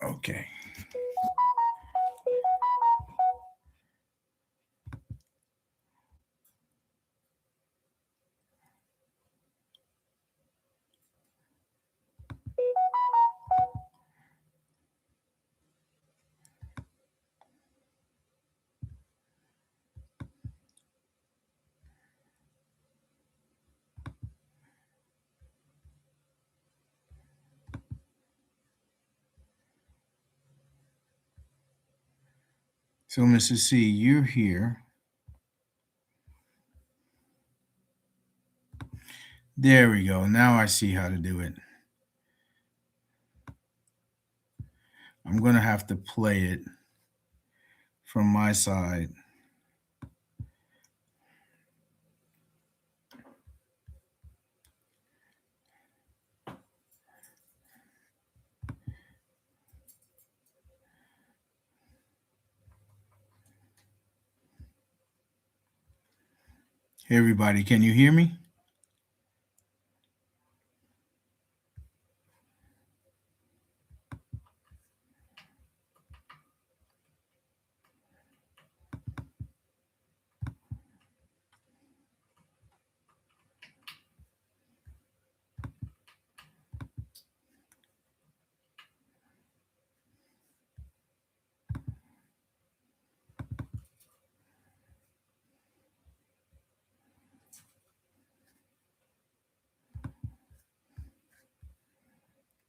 Okay. So, Mrs. C, you're here. There we go. Now I see how to do it. I'm going to have to play it from my side. Hey, everybody, can you hear me?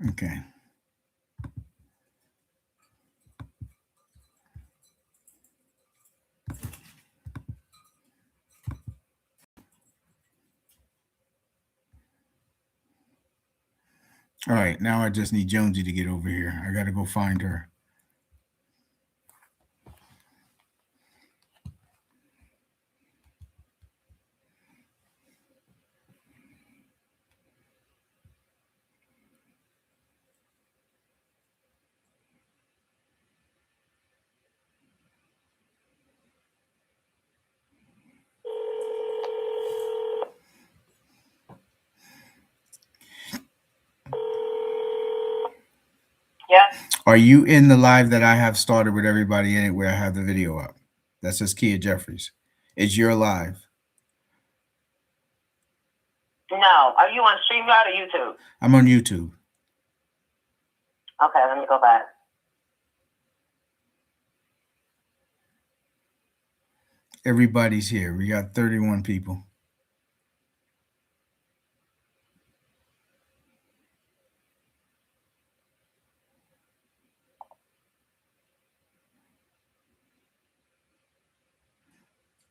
Okay. All right, now I just need Jonesy to get over here. I got to go find her. Yeah. Are you in the live that I have started with everybody in it where I have the video up? That says Kia Jeffries. It's your live. No. Are you on StreamYard or YouTube? I'm on YouTube. Okay, let me go back. Everybody's here. We got 31 people.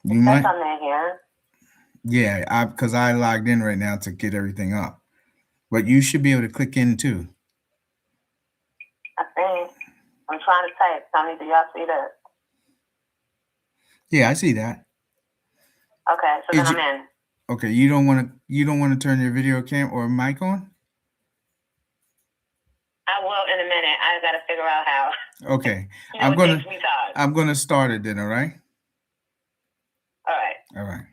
You might. I'm in here. Yeah, because I logged in right now to get everything up. But you should be able to click in too. I think. I'm trying to type. Tell me, do y'all see that? Yeah, I see that. Okay, so then I'm in. Okay, you don't want to turn your video cam or mic on? I will in a minute. I gotta figure out how. Okay. It I'm gonna start it then, all right? All right. All right.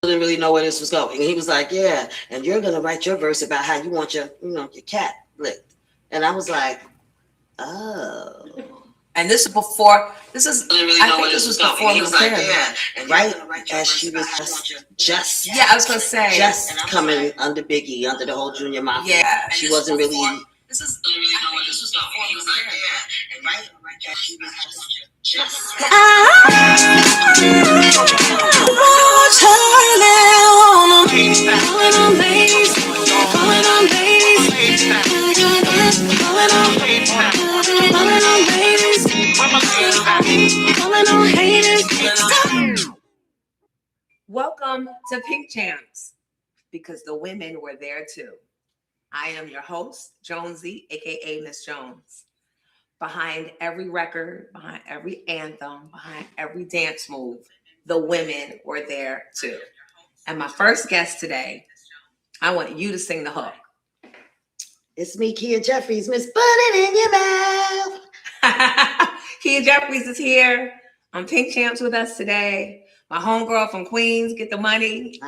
didn't really know where this was going. And he was like, yeah, and you're going to write your verse about how you want your cat licked. And I was like, oh. And this is before, this is, Really I think this was before he was like, Lupin. yeah, and right as she was just Yeah, I was going to say. just coming under Biggie, under the whole Junior Mafia. Yeah. She wasn't really. This is, Didn't really know where this was going. He was like, yeah, and right as she was just. Welcome to Pink Champs, because the women were there too. I am your host, Jonesy, aka Miss Jones. Behind every record, behind every anthem, behind every dance move, the women were there too. And my first guest today, I want you to sing the hook. It's me, Kia Jeffries, Miss Put It In Your Mouth. Kia Jeffries is here on Pink Champs with us today. My homegirl from Queens, Get the Money.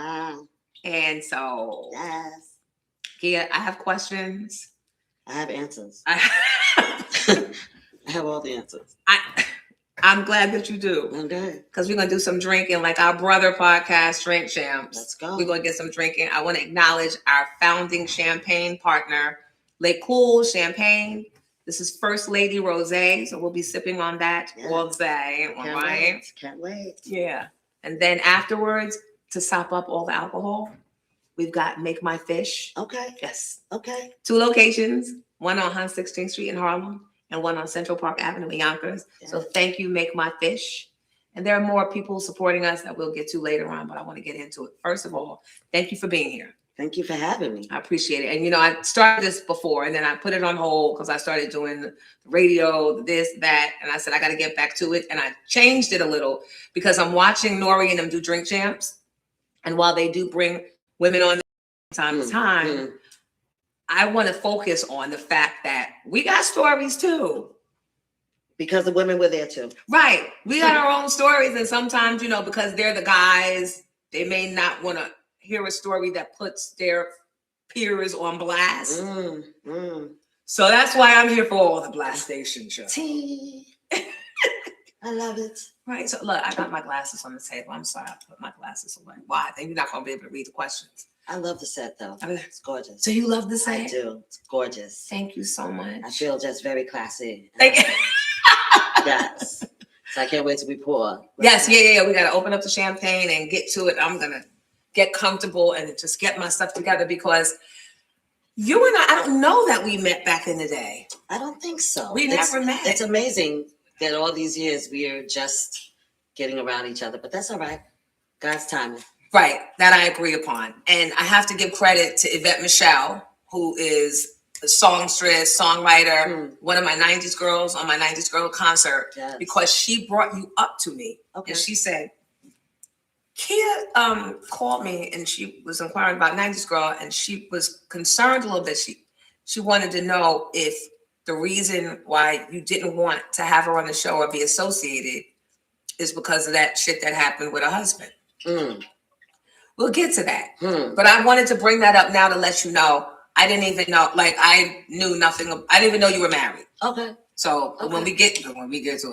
And so, Yes. Kia, I have questions. I have answers. I have all the answers. I'm glad that you do. Okay. Because we're going to do some drinking like our brother podcast, Drink Champs. Let's go. We're going to get some drinking. I want to acknowledge our founding champagne partner, Le Cool Champagne. This is First Lady Rosé, so we'll be sipping on that all day. Can't wait. Yeah. And then afterwards, to sop up all the alcohol, we've got Make My Fish. Okay. Yes. Okay. 2 locations, one on 116th Street in Harlem and one on Central Park Avenue in Yonkers. Yeah. So thank you, Make My Fish. And there are more people supporting us that we'll get to later on, but I want to get into it. First of all, thank you for being here. Thank you for having me. I appreciate it. And, I started this before and then I put it on hold because I started doing the radio, this, that. And I said, I got to get back to it. And I changed it a little because I'm watching Nori and them do Drink Champs. And while they do bring women on time to time, I want to focus on the fact that we got stories too. Because the women were there too. Right. We got our own stories. And sometimes, because they're the guys, they may not want to hear a story that puts their peers on blast. So that's why I'm here for all the blast station shows. Tea. I love it. Right. So look, I got my glasses on the table. I'm sorry, I put my glasses away. Why? Then you're not going to be able to read the questions. I love the set though. It's gorgeous. So you love the set? I do. It's gorgeous. Thank you so much. I feel just very classy. Thank you. Yes. So I can't wait till we pour. Yes. Yeah. We got to open up the champagne and get to it. I'm going to get comfortable and just get my stuff together because you and I don't know that we met back in the day. I don't think so. We never met. It's amazing that all these years we are just getting around each other, but that's all right. God's timing. Right. That I agree upon. And I have to give credit to Yvette Michelle, who is a songstress, songwriter, one of my 90s girls on my 90s Girl concert, because she brought you up to me. Okay. And she said, Kia called me and she was inquiring about 90s Girl and she was concerned a little bit. She wanted to know if the reason why you didn't want to have her on the show or be associated is because of that shit that happened with her husband. We'll get to that. But I wanted to bring that up now to let you know. I didn't even know, I knew nothing. I didn't even know you were married. Okay. So when we get to it, you get to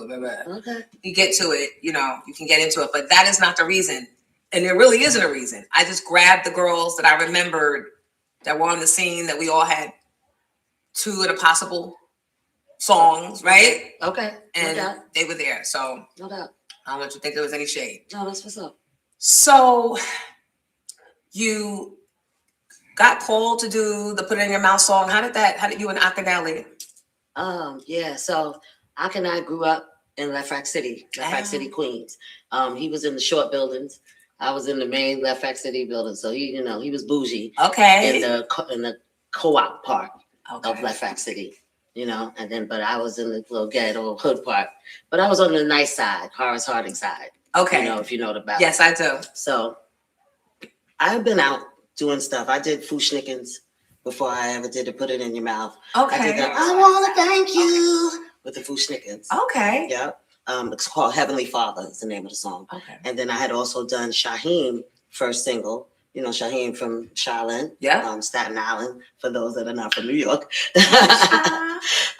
it, you can get into it. But that is not the reason. And there really isn't a reason. I just grabbed the girls that I remembered that were on the scene that we all had 2 of the possible songs, right? Okay. And they were there. So no doubt. I don't want you to think there was any shade. No, that's what's up. So you got called to do the Put It In Your Mouth song. How did you and Akadali? Yeah. So Ak and I grew up in Lefrak City, Queens. He was in the short buildings. I was in the main Lefrak City building. So he was bougie. Okay. In the co-op part of Lefrak City. But I was in the little ghetto hood part. But I was on the nice side, Horace Harding side. Okay. If you know about Yes, I do. So I've been out doing stuff. I did Fushnikins before I ever did to Put It In Your Mouth. Okay. I did that, I want to thank you with the Fushnikins. Okay. Yeah. It's called Heavenly Father is the name of the song. Okay. And then I had also done Shaheem first single. You know, Shaheem from Shaolin, Yeah. Staten Island, for those that are not from New York. Hey,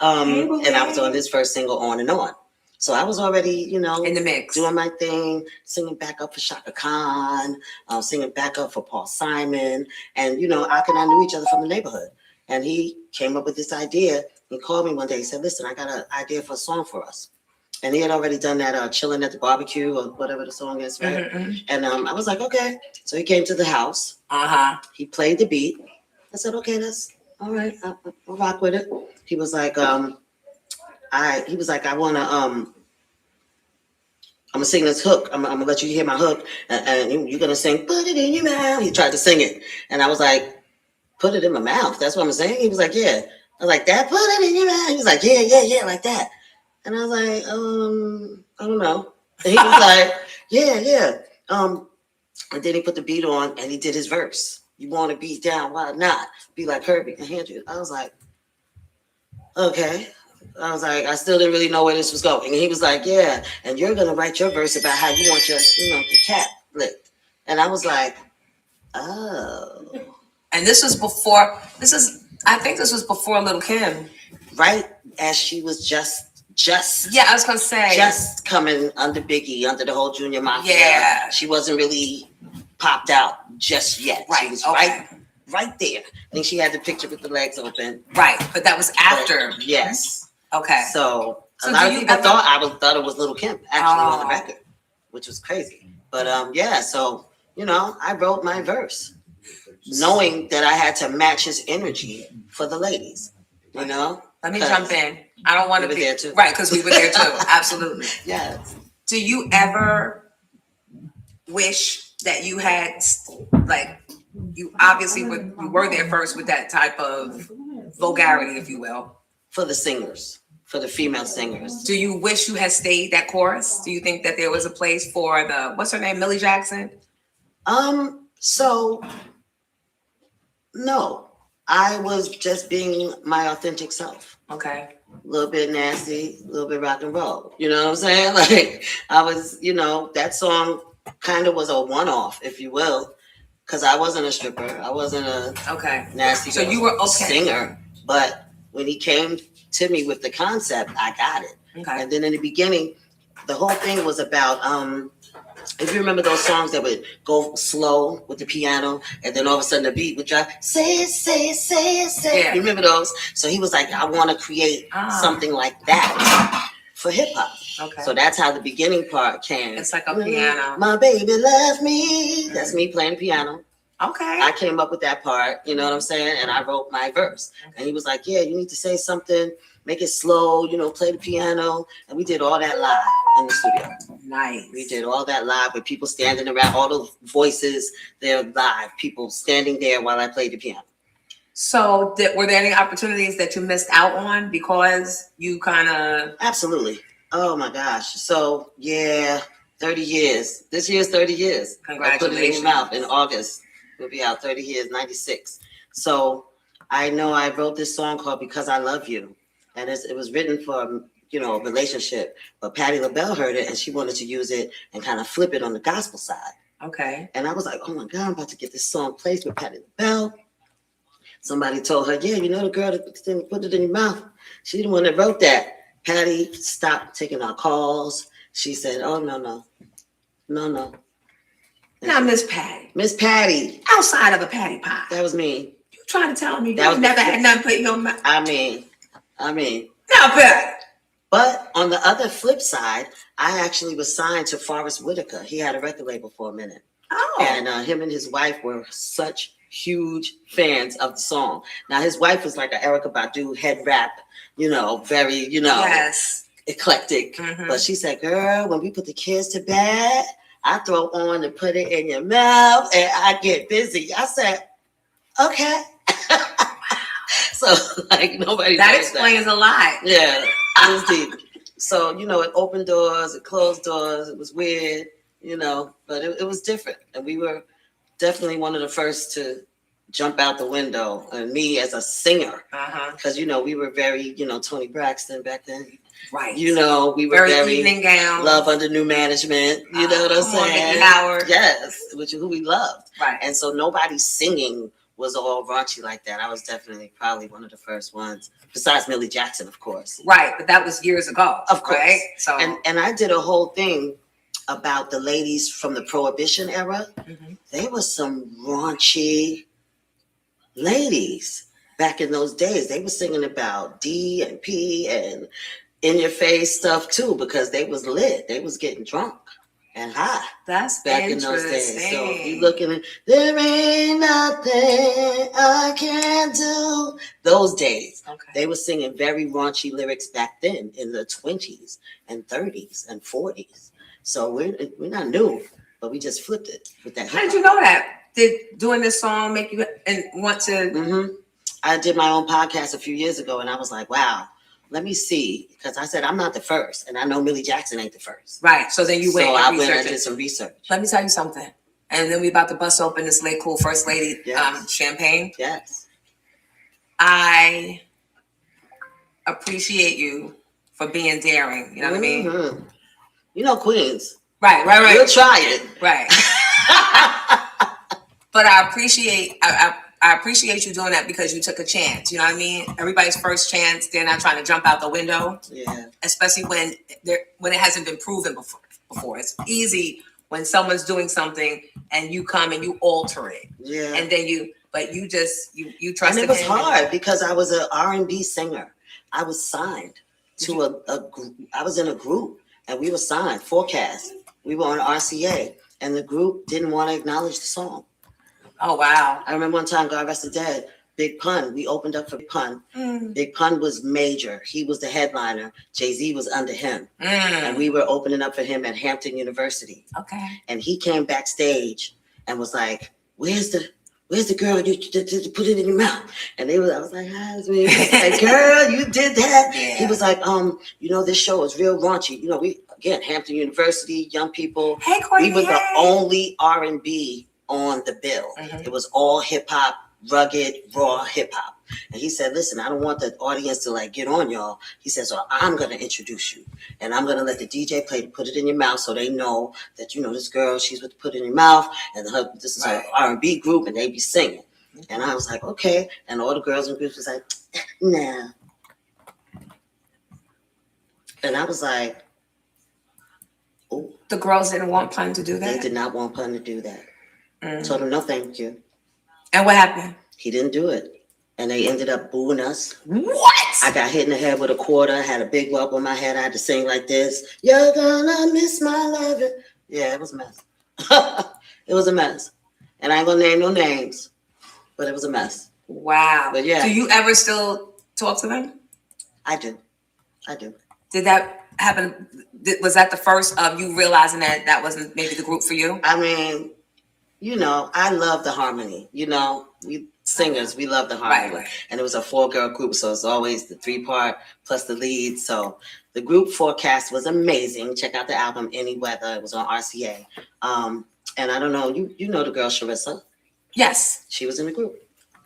And I was on his first single, On and On. So I was already, you know, in the mix. doing my thing, singing back up for Shaka Khan, singing back up for Paul Simon. And, you know, Ak and I knew each other from the neighborhood. And he came up with this idea. He called me one day. He said, listen, I got an idea for a song for us. And he had already done that Chilling at the Barbecue or whatever the song is, right? And I was like, okay. So he came to the house. He played the beat. I said, okay, that's all right. I'll rock with it. He was like, I want to, I'm gonna sing this hook. I'm gonna let you hear my hook, and you're gonna sing, put it in your mouth. He tried to sing it, and I was like, put it in my mouth. That's what I'm saying. He was like, yeah. I was like, that, put it in your mouth. He was like, yeah, like that. And I was like, I don't know. And he was like, yeah. And then he put the beat on, and he did his verse. You want to beat down, why not? Be like Herbie and Andrew. I was like, okay. I was like, I still didn't really know where this was going. And he was like, yeah, and you're going to write your verse about how you want your, you know, the cat licked. And I was like, oh. And I think this was before Little Kim. Right as she was just. Yeah, I was going to say. Just coming under Biggie, under the whole Junior Mafia. Yeah. She wasn't really popped out just yet. Right. She was okay. right there. I think she had the picture with the legs open. Right, but that was after. But, yes. Okay. So a lot of people thought it was Little Kim actually on the record, which was crazy. But yeah, so you know, I wrote my verse, knowing that I had to match his energy for the ladies. You know. Let me jump in. I don't want to be there too. Right, because we were there too. Absolutely. Yes. Do you ever wish that you had, like, you obviously you were there first with that type of vulgarity, if you will, for the singers, for the female singers? Do you wish you had stayed that chorus? Do you think that there was a place for the, what's her name, Millie Jackson? So no, I was just being my authentic self. Okay. A little bit nasty, a little bit rock and roll. You know what I'm saying? Like I was, you know, that song kind of was a one-off, if you will, because I wasn't a stripper. I wasn't a nasty. So you were singer, but when he came to me with the concept, I got it. Okay. And then in the beginning, the whole thing was about if you remember those songs that would go slow with the piano, and then all of a sudden the beat would drop, say it. Yeah. You remember those? So he was like, I want to create something like that for hip hop. Okay. So that's how the beginning part came. It's like a piano. My baby left me. That's me playing piano. Okay. I came up with that part, you know what I'm saying? And I wrote my verse. And he was like, yeah, you need to say something, make it slow, you know, play the piano. And we did all that live in the studio. Nice. We did all that live with people standing around, all those voices, they're live, people standing there while I played the piano. So were there any opportunities that you missed out on because you kind of... Absolutely. Oh my gosh. So yeah, 30 years. This year's 30 years. Congratulations. I put it in your mouth in August. We'll be out 30 years, 96. So I know I wrote this song called Because I Love You. And it was written for, you know, a relationship. But Patti LaBelle heard it and she wanted to use it and kind of flip it on the gospel side. Okay. And I was like, oh my God, I'm about to get this song placed with Patti LaBelle. Somebody told her, yeah, you know the girl that put it in your mouth? She the one that wrote that. Patti stopped taking our calls. She said, oh, no. Now, Miss Patti. Miss Patti. Outside of a patty pie. That was me. You trying to tell me That you was never had nothing put in your mouth? I mean. Now, Patti. But on the other flip side, I actually was signed to Forrest Whitaker. He had a record label for a minute. Oh. And him and his wife were such huge fans of the song. Now, his wife was like an Erykah Badu head rap, you know, very, you know, yes, eclectic. Mm-hmm. But she said, girl, when we put the kids to bed, I throw on and put it in your mouth and I get busy. I said, okay. So, like, nobody that knows explains a lot. Yeah, it was deep. So, you know, it opened doors, it closed doors. It was weird, you know, but it was different. And we were definitely one of the first to jump out the window. And me as a singer, because, you know, we were very, you know, Toni Braxton back then. Right. You know, we were very very evening gown. love under new management. You know what I'm Come on, saying? Mickey Howard. Yes, which is who we loved. Right. And so nobody's singing was all raunchy like that. I was definitely probably one of the first ones, besides Millie Jackson, of course. Right, but that was years ago. Of course. Right? So And I did a whole thing about the ladies from the Prohibition era. Mhm. They were some raunchy ladies back in those days. They were singing about D and P and in your face stuff too, because they was lit. They was getting drunk and high that's back in interesting. those days. So if you looking at there ain't nothing I can't do. Those days. Okay. They were singing very raunchy lyrics back then in the 20s and 30s and 40s. So we're not new, but we just flipped it with that. How did you know that? Did doing this song make you and want to? Mm-hmm. I did my own podcast a few years ago, and I was like, wow, let me see. Because I said, I'm not the first, and I know Millie Jackson ain't the first. Right. So then you went So and I went and researched did it. some research. Let me tell you something. And then we about to bust open this Lake Cool First Lady Yes. champagne. Yes. I appreciate you for being daring. You know what I mean? Mhm. You know, Queens. Right. We'll try it. Right. But I appreciate you doing that because you took a chance. You know what I mean? Everybody's first chance, they're not trying to jump out the window, Yeah. especially when it hasn't been proven before. It's easy when someone's doing something and you come and you alter it, Yeah. and then you trusted And it was him. hard because I was an R&B singer. I was signed to a group. I was in a group and we were signed, Forecast. We were on RCA and the group didn't want to acknowledge the song. Oh wow! I remember one time, God rest his dead, Big Pun. We opened up for Big Pun. Big Pun was major. He was the headliner. Jay-Z was under him. And we were opening up for him at Hampton University. Okay. And he came backstage and was like, where's the girl you put it in your mouth? And I was like, hi, it's me. Like, girl, you did that. Yeah. He was like, this show is real raunchy. You know, Hampton University, young people. Hey, Courtney. We were the only R&B on the bill. Mhm. It was all hip hop, rugged, raw hip hop. And he said, listen, I don't want the audience to like get on y'all. He said, so I'm going to introduce you and I'm going to let the DJ play Put It in Your Mouth so they know that, you know, this girl, she's with Put It in Your Mouth and this is her R&B group and they be singing. And I was like, okay. And all the girls in groups was like, no. And I was like, oh, The girls didn't want Pun to do they that. did not want Pun to do that. Told him, no, thank you. And what happened? He didn't do it. And they ended up booing us. What? I got hit in the head with a quarter, had a big whelp on my head. I had to sing like this. You're gonna miss my loving. Yeah, it was a mess. It was a mess. And I ain't gonna name no names, but it was a mess. Wow. But yeah. Do you ever still talk to them? I do. Did that happen? Was that the first of you realizing that wasn't maybe the group for you? I mean, you know, I love the harmony. You know, we singers, we love the harmony. Right. And it was a 4-girl group, so it's always the 3-part plus the lead. So the group Forecast was amazing. Check out the album Any Weather. It was on RCA. And I don't know, you know the girl Sharissa. Yes. She was in the group.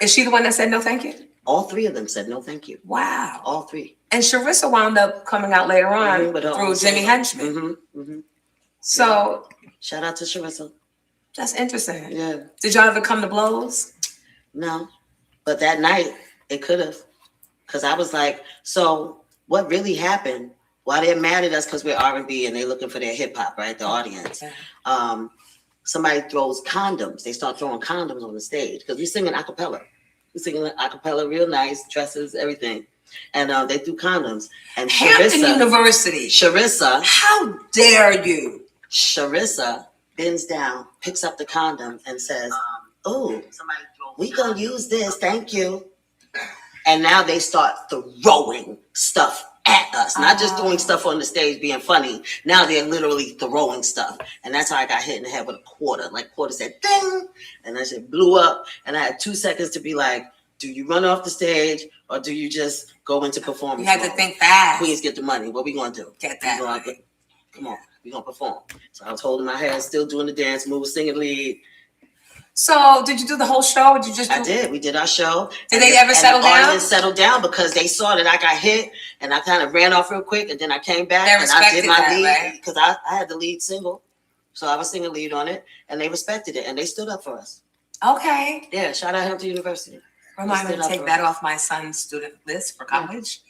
Is she the one that said no thank you? All 3 of them said no thank you. Wow. All 3. And Sharissa wound up coming out later on Mhm, but through also- Jimmy Henchman. Mm-hmm. So Shout out to Sharissa. that's interesting. Yeah. Did y'all ever come to blows? No. But that night, it could have. Because I was like, so what really happened? Why they're mad at us because we're R&B and they're looking for their hip hop, right? The audience. Yeah. Somebody throws condoms. They start throwing condoms on the stage because we're singing a cappella. We're singing a cappella real nice, dresses, everything. And they threw condoms. And Hampton University. Sharissa, How dare you? Sharissa bends down, picks up the condom and says, oh, we gonna use this, thank you. And now they start throwing stuff at us, not just throwing stuff on the stage being funny. Now they're literally throwing stuff. And that's how I got hit in the head with a quarter. Like quarter said, ding, and that shit blew up. And I had 2 seconds to be like, do you run off the stage or do you just go into performance? You had to mode? think fast. Queens get the money. What we gonna do? Get that. Come on, we gonna perform. So I was holding my head, still doing the dance moves, singing lead. So did you do the whole show? Or did you just? I did. We did our show. Did they ever settle down? The audience settled down because they saw that I got hit, and I kind of ran off real quick, and then I came back They and I did my respected that, lead right? because I had the lead single, so I was singing lead on it, and they respected it, and they stood up for us. Okay. Yeah, shout out Hampton University. Remind me to take that off my son's student list for college.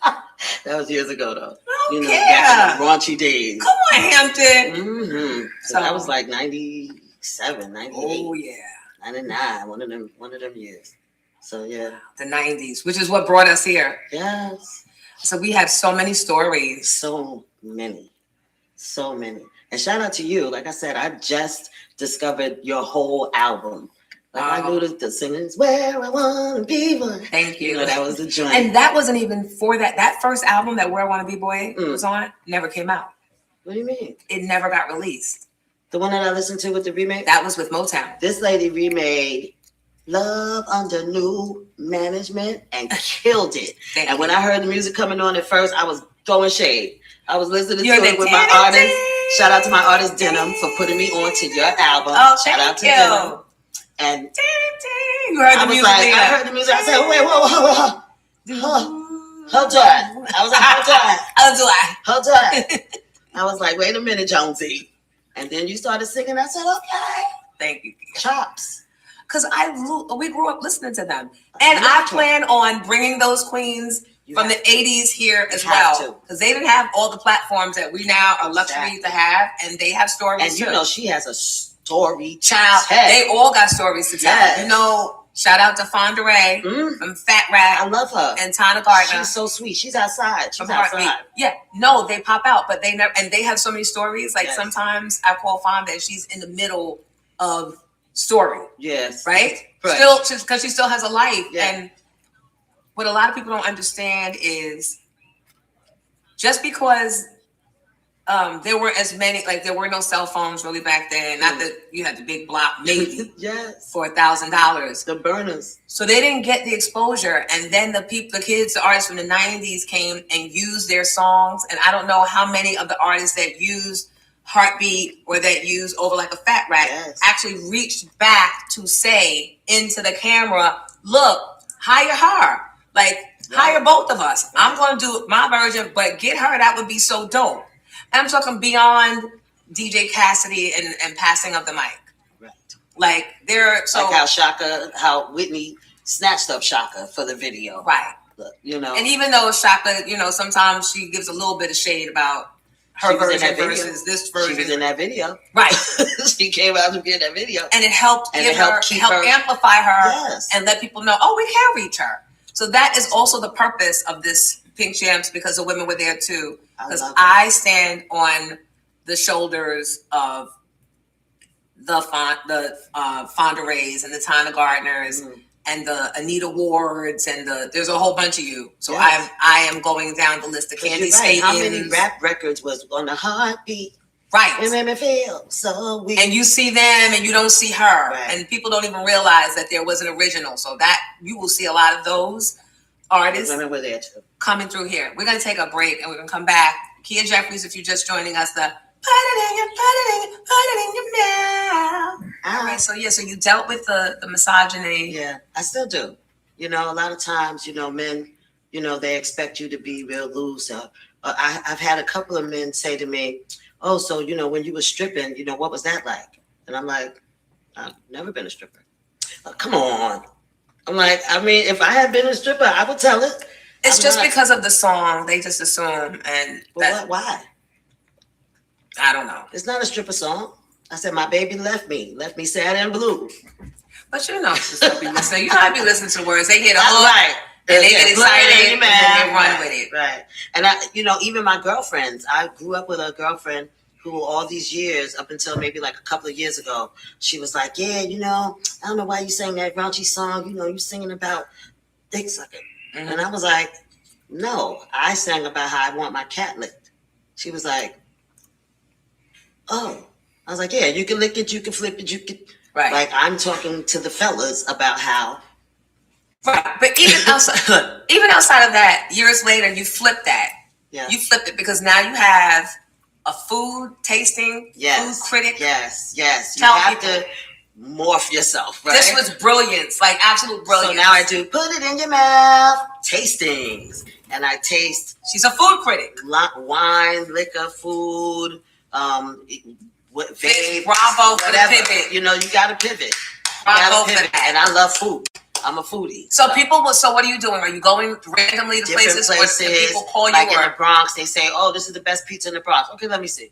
That was years ago, though. Oh, Back in the raunchy days. Come on, Hampton. Mm-hmm. So that was like 97, 98, Oh yeah. 99, one of them years. So yeah. The 90s, which is what brought us here. Yes. So we have so many stories. So many. And shout out to you. Like I said, I just discovered your whole album. Like I knew the singing's where I wanna be. Thank you. That was the joint. And that wasn't even for that. That first album that Where I Wanna Be Boy was on never came out. What do you mean? It never got released. The one that I listened to with the remake? That was with Motown. This lady remade Love Under New Management and killed it. And when I heard the music coming on at first, I was throwing shade. I was listening to it with my artist. Shout out to my artist Denim for putting me on to your album. Oh, shout out to you. Denim. And you heard the music. I heard the music. I said, wait, whoa. Hold on. I was like, hold on. I was like, wait a minute, Jonesy. And then you started singing. I said, okay. Thank you. Chops. Because we grew up listening to them. And I plan on bringing those queens from the 80s here as well. Because they didn't have all the platforms that we now are lucky to have. And they have stories and you know she has a story child. They all got stories to tell. Yes. You know, shout out to Fonda Ray from Fat Rat. I love her. And Tana Gardner. She's so sweet. She's outside. Yeah. No, they pop out, but they never, and they have so many stories. Like sometimes I call Fonda and she's in the middle of story. Yes. Right? Still, because she still has a life. Yeah. And what a lot of people don't understand is just because there were as many, like there were no cell phones really back then. Not that you had the big block, maybe for $1,000. The burners. So they didn't get the exposure. And then the kids, the artists from the 90s came and used their songs. And I don't know how many of the artists that used Heartbeat or that used Over Like a Fat Rat actually reached back to say into the camera, look, hire her. Like, hire both of us. I'm going to do my version, but get her. That would be so dope. And I'm talking beyond DJ Cassidy and passing of the mic. Right. Like, how Whitney snatched up Shaka for the video. Right. You know. And even though Shaka, you know, sometimes she gives a little bit of shade about her version versus this version. She was in that video. Right. She came out to be in that video. And it helped amplify her and let people know, oh, we can reach her. So that is also the purpose of this Pink Champs, because the women were there too. Because I stand on the shoulders of the Fonda Rays and the Tana Gardners and the Anita Wards and there's a whole bunch of you. So I am going down the list of Candy Statons. How many rap records was on the Heartbeat? Right. It made me feel so weak. And you see them and you don't see her. Right. And people don't even realize that there was an original. So that you will see a lot of those artists women were there too. Coming through here. We're going to take a break and we're going to come back. Kia Jeffries, if you're just joining us, put it in your mouth. All right. So you dealt with the misogyny. Yeah, I still do. You know, a lot of times, you know, men, you know, they expect you to be real loose. I've had a couple of men say to me, oh, so, you know, when you were stripping, you know, what was that like? And I'm like, I've never been a stripper. Come on. I'm like, I mean, if I had been a stripper, I would tell it. It's just because of the song. They just assume. Why? I don't know. It's not a stripper song. I said, my baby left me sad and blue. But you know, so you gotta be listening to the words. They get a hook, right. And they get excited, and then they run with it. Right. And I, you know, even my girlfriends, I grew up with a girlfriend who all these years, up until maybe like a couple of years ago, she was like, yeah, you know, I don't know why you sang that raunchy song. You know, you singing about dick sucking. Mm-hmm. And I was like, no, I sang about how I want my cat licked. She was like, oh. I was like, yeah, you can lick it, you can flip it, you can. Right. Like, I'm talking to the fellas about how. Right. But even outside of that, years later, you flip that. Yeah. You flipped it because now you have a food tasting, food critic. Yes. You Tell have people. morph yourself, right? This was brilliance, like absolute brilliance. So now I do put it in your mouth tastings, and I taste. She's a food critic. Wine, liquor, food, vape, bravo for the whatever. pivot. You know, you got to pivot. Bravo for that. And I love food. I'm a foodie. So so what are you doing? Are you going randomly to places where people call you? Like in the Bronx, they say, "Oh, this is the best pizza in the Bronx." Okay, let me see.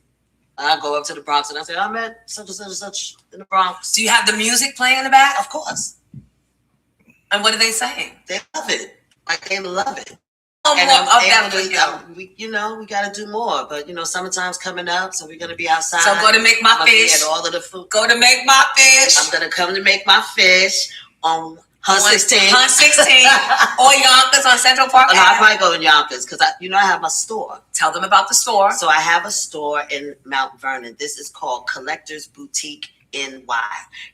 I go up to the Bronx and I say, "I'm at such and such and such in the Bronx." Do you have the music playing in the back? Of course. And what are they saying? They love it. Like they love it. Oh, And more I'm of that able for to, you. we got to do more. But summertime's coming up, so we're gonna be outside. So go to Make My I'm Fish. Get all of the food. Go to Make My Fish. I'm gonna come to Make My Fish on Hunt 16. Hunt 16 or Yonkers on Central Park. No, I might go in Yonkers because I have my store. Tell them about the store. So I have a store in Mount Vernon. This is called Collector's Boutique NY.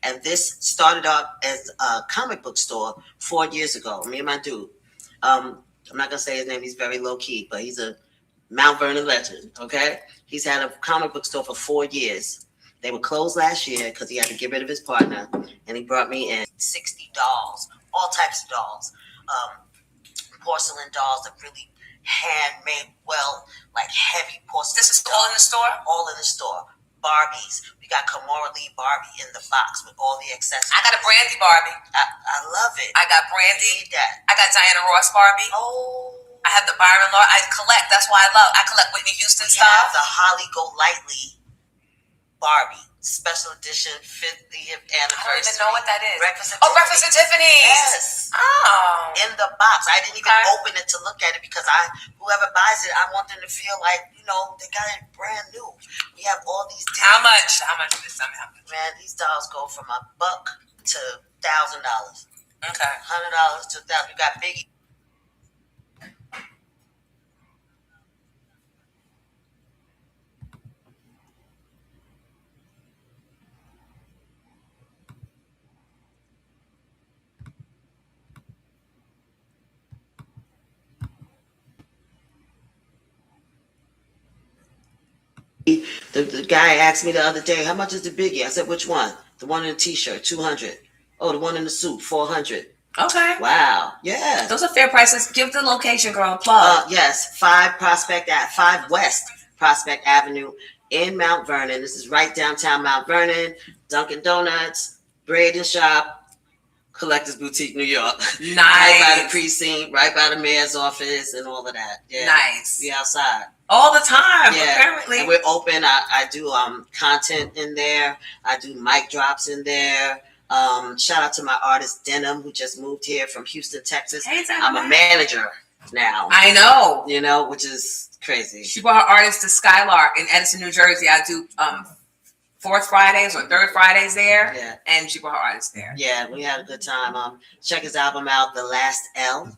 And this started up as a comic book store 4 years ago. Me and my dude. I'm not going to say his name. He's very low key, but he's a Mount Vernon legend. Okay. He's had a comic book store for 4 years. They were closed last year because he had to get rid of his partner. And he brought me in 60 dolls, all types of dolls. Porcelain dolls that really handmade, like heavy porcelain. This is all in the store? All in the store. Barbies. We got Kimora Lee Barbie in the box with all the accessories. I got a Brandy Barbie. I love it. I got Brandy. Need that. I got Diana Ross Barbie. Oh. I have the Byron Law. I collect. That's why I collect Whitney Houston We stuff. have the Holly Golightly Barbie. Special edition 50th anniversary. I don't even know what that is. Breakfast at Breakfast at Tiffany's. Yes. Oh. In the box. I didn't even Okay. open it to look at it because whoever buys it, I want them to feel like, they got it brand new. We have all these How much? How much is this? Man, these dolls go from $1 to $1,000. Okay. $100 to $1,000. We got Biggie. The guy asked me the other day, how much is the Biggie? I said, which one? The one in the t-shirt, 200. Oh, the one in the suit, 400. Okay. Wow. Yeah. Those are fair prices. Give the location, girl, a plug. Yes, 5 West Prospect Avenue in Mount Vernon. This is right downtown Mount Vernon. Dunkin' Donuts, Braden Shop, Collector's Boutique, New York. Nice. Right by the precinct, right by the mayor's office and all of that. Yeah. Nice. We outside. All the time, Yeah. apparently. And we're open. I do content in there. I do mic drops in there. Shout out to my artist Denim, who just moved here from Houston, Texas. Hey, I'm a manager now. I know. Which is crazy. She brought her artist to Skylark in Edison, New Jersey. I do 4th Fridays or 3rd Fridays there. Yeah. And she brought her artist there. Yeah, we had a good time. Check his album out, The Last L,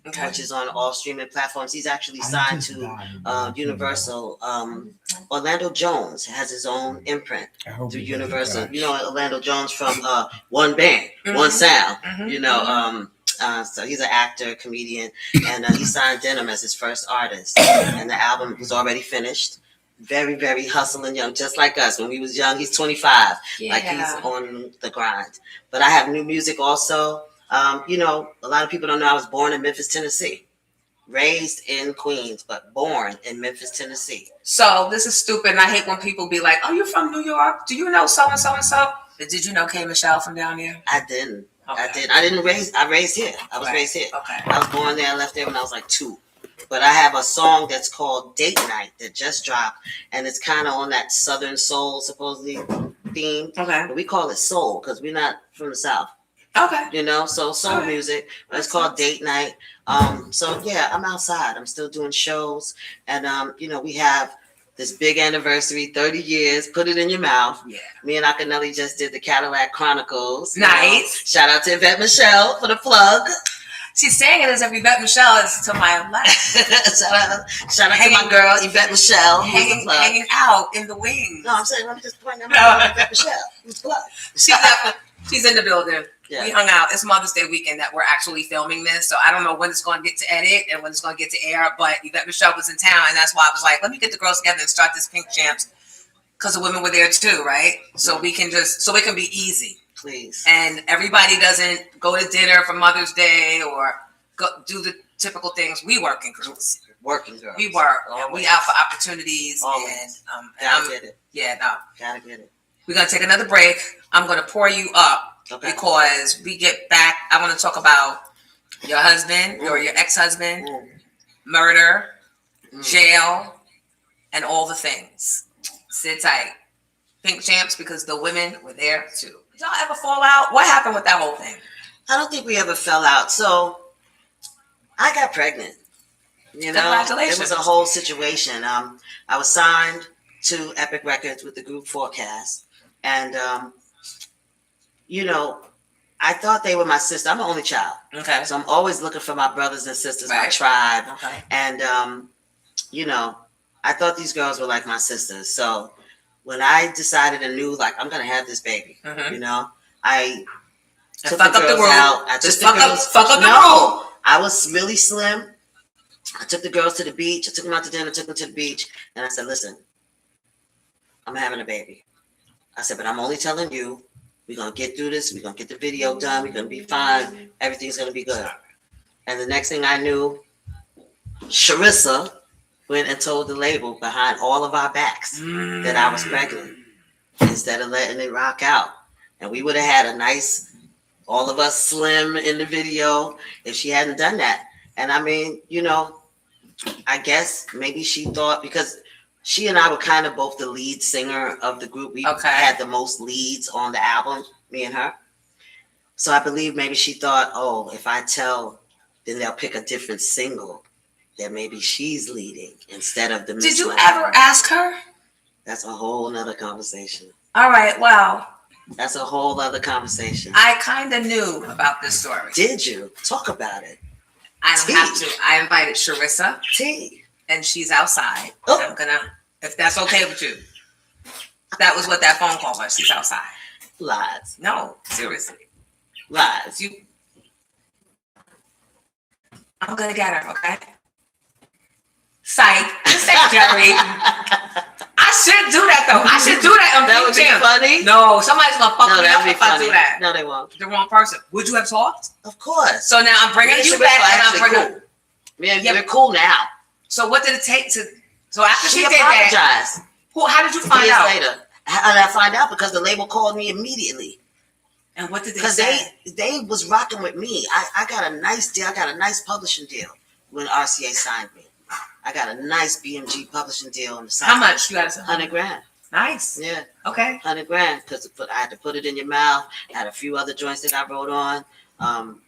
Okay. which is on all streaming platforms. He's actually signed to Universal. Orlando Jones has his own imprint through Universal. Orlando Jones from One Band, One Sound. So he's an actor, comedian, and he signed Denim as his first artist. And the album was already finished. Very, very hustling young, just like us. When we was young, he's 25. Yeah. Like he's on the grind. But I have new music also. A lot of people don't know I was born in Memphis, Tennessee. Raised in Queens, but born in Memphis, Tennessee. So this is stupid, and I hate when people be like, "Oh, you're from New York? Do you know so and so and so?" But did you know K. Michelle from down there? I didn't. Okay. I raised here. I was Right. raised here. Okay. I was born there. I left there when I was like 2. But I have a song that's called Date Night that just dropped, and it's kind of on that Southern soul, supposedly, theme. Okay. But we call it soul because we're not from the South. Okay. So soul Alright. music. It's called Date Night. So yeah, I'm outside. I'm still doing shows, and we have this big anniversary, 30 years. Put it in your mouth. Yeah. Me and Akinelli just did the Cadillac Chronicles. Nice. Shout out to Yvette Michelle for the plug. She's saying it as if Yvette Michelle is to my left, Shout out to my girl Yvette Michelle. Who's the hanging plug. out in the wings. No, I'm saying let me just point out my girl, Yvette Michelle. Who's the plug? She's in the building. Yeah. We hung out. It's Mother's Day weekend that we're actually filming this, so I don't know when it's going to get to edit and when it's going to get to air. But Yvette Michelle was in town, and that's why I was like, let me get the girls together and start this Pink Champs because the women were there too, right? So we can be easy. Please. And everybody doesn't go to dinner for Mother's Day or go do the typical things. We work in groups. Working girls. We work. And we Always. out for opportunities. Always. And Gotta get it. yeah, no. Gotta get it. We're gonna take another break. I'm gonna pour you up Okay. because we get back. I want to talk about your husband or your ex-husband, murder, jail, and all the things. Sit tight. Pink Champs, because the women were there too. Did y'all ever fall out? What happened with that whole thing? I don't think we ever fell out. So I got pregnant. You know, Congratulations. it was a whole situation. I was signed to Epic Records with the group Forecast. And, you know, I thought they were my sister. I'm an only child. Okay. So I'm always looking for my brothers and sisters, my Right. tribe. Okay. And, you know, I thought these girls were like my sisters. So when I decided and knew, like, I'm going to have this baby, Mhm. you know, I And took fuck the up the girls room. out. I took Just the fuck girls. up the No, room. I was really slim. I took the girls to the beach. I took them out to dinner, took them to the beach. And I said, listen, I'm having a baby. I said, but I'm only telling you, we're going to get through this. We're going to get the video done. We're going to be fine. Everything's going to be good. And the next thing I knew, Sharissa went and told the label behind all of our backs that I was pregnant instead of letting it rock out. And we would have had a nice, all of us slim in the video if she hadn't done that. And I mean, you know, I guess maybe she thought, because she and I were kind of both the lead singer of the group. We Okay. had the most leads on the album, me and her. So I believe maybe she thought, oh, if I tell, then they'll pick a different single that maybe she's leading instead of the Miss Did you Lane. ever ask her? That's a whole nother conversation. All right. Well, That's a whole other conversation. I kind of knew about this story. Did you? Talk about it. I don't have to. I invited Sharissa, T. and she's outside. Oh. I'm gonna, if that's okay with you. That was what that phone call was. She's outside. Lies. No, seriously. Lies. You. I'm gonna get her. Okay. Psych. The secretary. I should do that though. I should do that on That would be Pink Champs. funny. No, somebody's gonna fuck No, me that up would be if I funny. do that. No, they won't. The wrong person. Would you have talked? Of course. So now I'm bringing Me and you Sharissa back, and I'm actually bringing. cool. Man, Yeah. we're cool now. So what did it take to? So after She she did that, apologized. how did you find Years out? later. And I find out because the label called me immediately. And what did they Because say? they was rocking with me. I got a nice deal. I got a nice publishing deal when RCA signed me. I got a nice BMG publishing deal on the side. How much you got? 100 grand. Nice. Yeah, Okay. 100 grand because I had to put it in your mouth. I had a few other joints that I wrote on.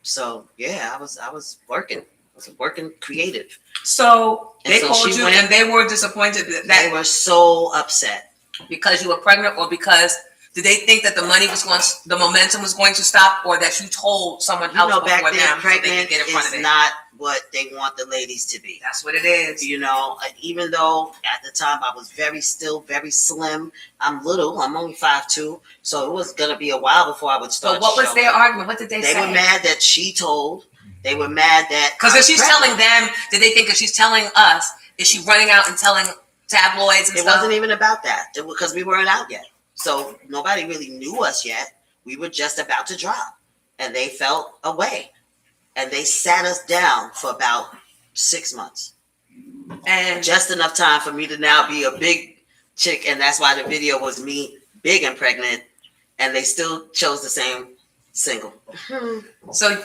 So yeah, I was working. I was working creative. So And they so called she you, went- and they were disappointed They that were so upset. because you were pregnant, or because did they think that the money was going, the momentum was going to stop, or that you told someone You else know, back before then, them so they could pregnant get in front of is it? not what they want the ladies to be. That's what it is. You know, even though at the time I was very slim. I'm little. I'm only 5'2", so it was gonna be a while before I would start. So what was showing. their argument? What did they They say? were mad that she told. They were mad that Because I if was she's pregnant. telling them, did they think if she's telling us, is she running out and telling tabloids and It stuff? wasn't even about that. It was because we weren't out yet, so nobody really knew us yet. We were just about to drop, and they felt away, and they sat us down for about 6 months. And Just enough time for me to now be a big chick, and that's why the video was me big and pregnant, and they still chose the same single. so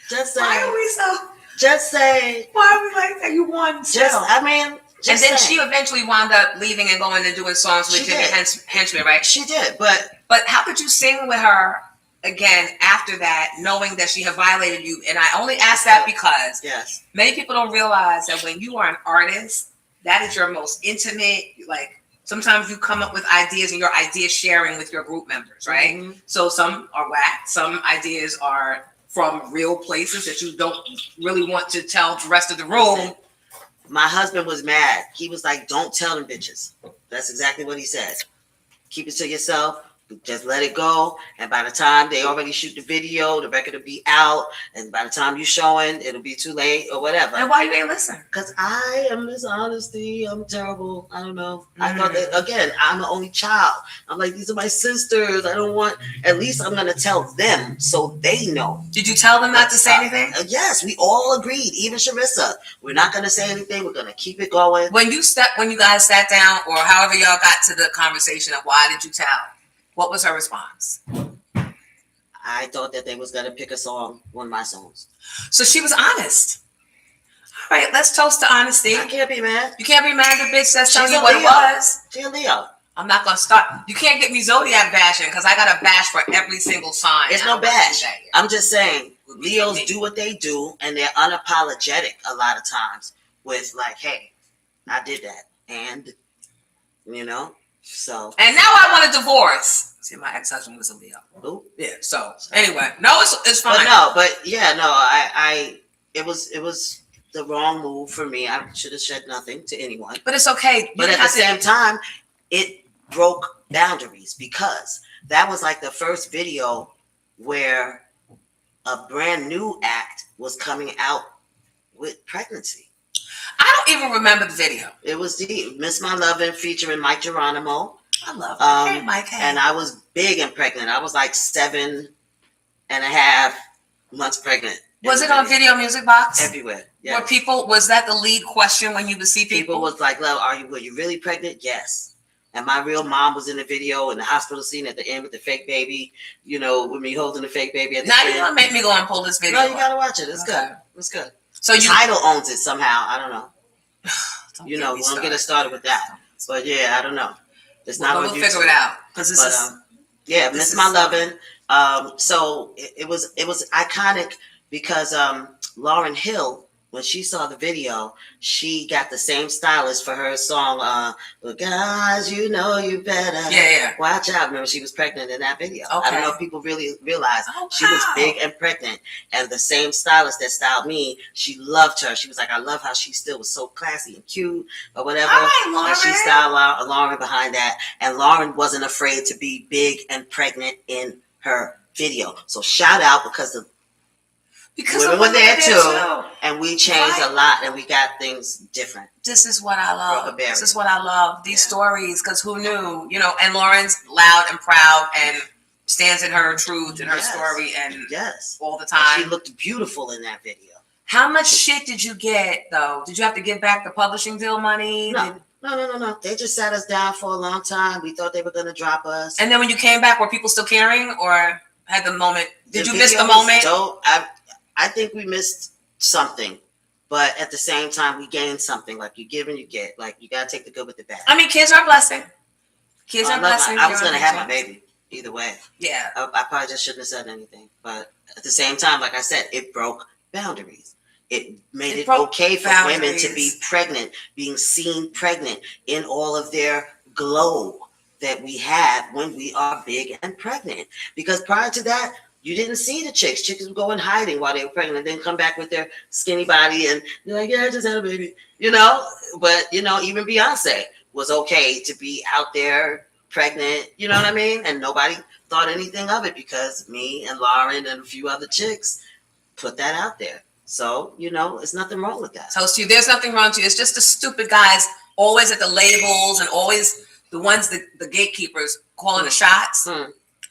Just why are say, we so? just say, Why are we like that? You won still. just, I mean, And just then say. she eventually wound up leaving and going and doing songs with She Jimmy did. Henchman, right? She did, but But how could you sing with her again after that, knowing that she had violated you? And I only ask that because yes, many people don't realize that when you are an artist, that is your most intimate, like sometimes you come up with ideas and your idea sharing with your group members, right? Mhm. So some are whack, some ideas are from real places that you don't really want to tell the rest of the room. My husband was mad. He was like, "Don't tell them bitches." That's exactly what he said. Keep it to yourself. Just let it go. And by the time they already shoot the video, the record will be out. And by the time you showing, it'll be too late or whatever. And why you ain't listen? Because I am dishonesty. I'm terrible. I don't know. I thought that, again, I'm the only child. I'm like, these are my sisters. I don't want, at least I'm going to tell them so they know. Did you tell them not to say anything? Yes, we all agreed. Even Sharissa. We're not going to say anything. We're going to keep it going. When you guys sat down, or however y'all got to the conversation of why did you tell? What was her response? I thought that they was going to pick a song, one of my songs. So she was honest. All right, let's toast to honesty. I can't be mad. You can't be mad at the bitch that's telling She's you a what it Leo. was. She a Leo. I'm not going to start. You can't get me Zodiac bashing because I got a bash for every single sign. It's no bash. I'm just saying, Leos do what they do, and they're unapologetic a lot of times with like, hey, I did that. And, you know, so. And now I want a divorce. See, my ex-husband was a Leo. Ooh. Yeah, so anyway, no, it's fine. It was the wrong move for me. I should have said nothing to anyone. But it's okay. But at the same time, it broke boundaries because that was like the first video where a brand new act was coming out with pregnancy. I don't even remember the video. It was the Miss My Lovin' featuring Mike Geronimo. I love it. Hey, Mike. Hey. And I was big and pregnant. I was like 7.5 months pregnant. Was it on Video Music Box? Everywhere. Yes. Was that the lead question when you would see people? People was like, were you really pregnant? Yes. And my real mom was in the video in the hospital scene at the end with the fake baby, you know, with me holding the fake baby at the now end. Now you're going to make me go and pull this video. No, you got to watch it. It's good. It's good. So Tidal owns it somehow. I don't know. We don't get us started with that. But yeah, I don't know. It's not. We'll figure it out because this is. Yeah, Miss My Lovin'. So it was iconic because Lauryn Hill, when she saw the video, she got the same stylist for her song. But guys, you know you better. Yeah. Watch out! Remember, she was pregnant in that video. Okay. I don't know if people really realize she was big and pregnant. And the same stylist that styled me, she loved her. She was like, I love how she still was so classy and cute or whatever. All right, Lauryn. And she styled Lauryn behind that. And Lauryn wasn't afraid to be big and pregnant in her video. So shout out because women were there too, and we changed a lot, and we got things different. This is what I love. These stories, because who knew, you know? And Lauryn's loud and proud and stands in her truth and her story, and all the time. And she looked beautiful in that video. How much shit did you get though? Did you have to give back the publishing deal money? No. They just sat us down for a long time. We thought they were going to drop us. And then when you came back, were people still caring, or had the moment? Did you miss the moment? I think we missed something, but at the same time, we gained something. Like you give and you get. Like you gotta take the good with the bad. I mean, kids are a blessing. Kids are a blessing. I was gonna have my baby either way. Yeah. I probably just shouldn't have said anything. But at the same time, like I said, it broke boundaries. It made it okay for women to be pregnant, being seen pregnant in all of their glow that we have when we are big and pregnant. Because prior to that, you didn't see the chicks. Chicks would go in hiding while they were pregnant, then come back with their skinny body and they're like, yeah, I just had a baby, you know? But, you know, even Beyonce was okay to be out there pregnant, you know what I mean? And nobody thought anything of it because me and Lauryn and a few other chicks put that out there. So, you know, there's nothing wrong with that. So, there's nothing wrong to you. It's just the stupid guys always at the labels and always the ones, the gatekeepers calling the shots.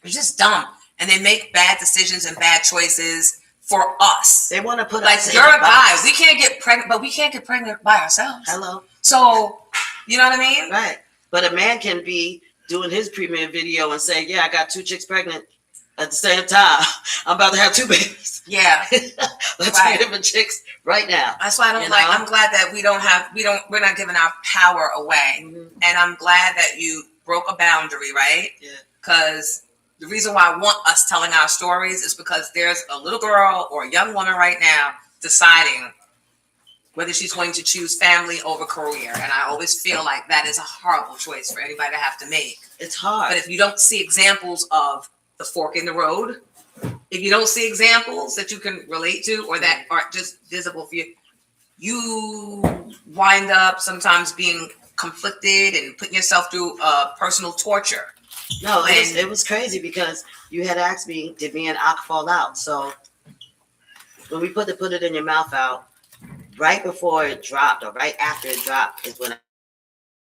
It's just dumb. And they make bad decisions and bad choices for us. They want to put like us you're a guy. We can't get pregnant, but we can't get pregnant by ourselves. Hello. So, you know what I mean? Right. But a man can be doing his premiere video and say, "Yeah, I got 2 chicks pregnant at the same time. I'm about to have 2 babies." Yeah. Let's get different chicks right now. That's why I don't like. I'm glad that we're not giving our power away, and I'm glad that you broke a boundary, right? Yeah. Because the reason why I want us telling our stories is because there's a little girl or a young woman right now deciding whether she's going to choose family over career. And I always feel like that is a horrible choice for anybody to have to make. It's hard. But if you don't see examples of the fork in the road, if you don't see examples that you can relate to or that aren't just visible for you, you wind up sometimes being conflicted and putting yourself through personal torture. No, it was crazy because you had asked me, did me and Ak fall out? So when we put it in your mouth out, right before it dropped or right after it dropped is when.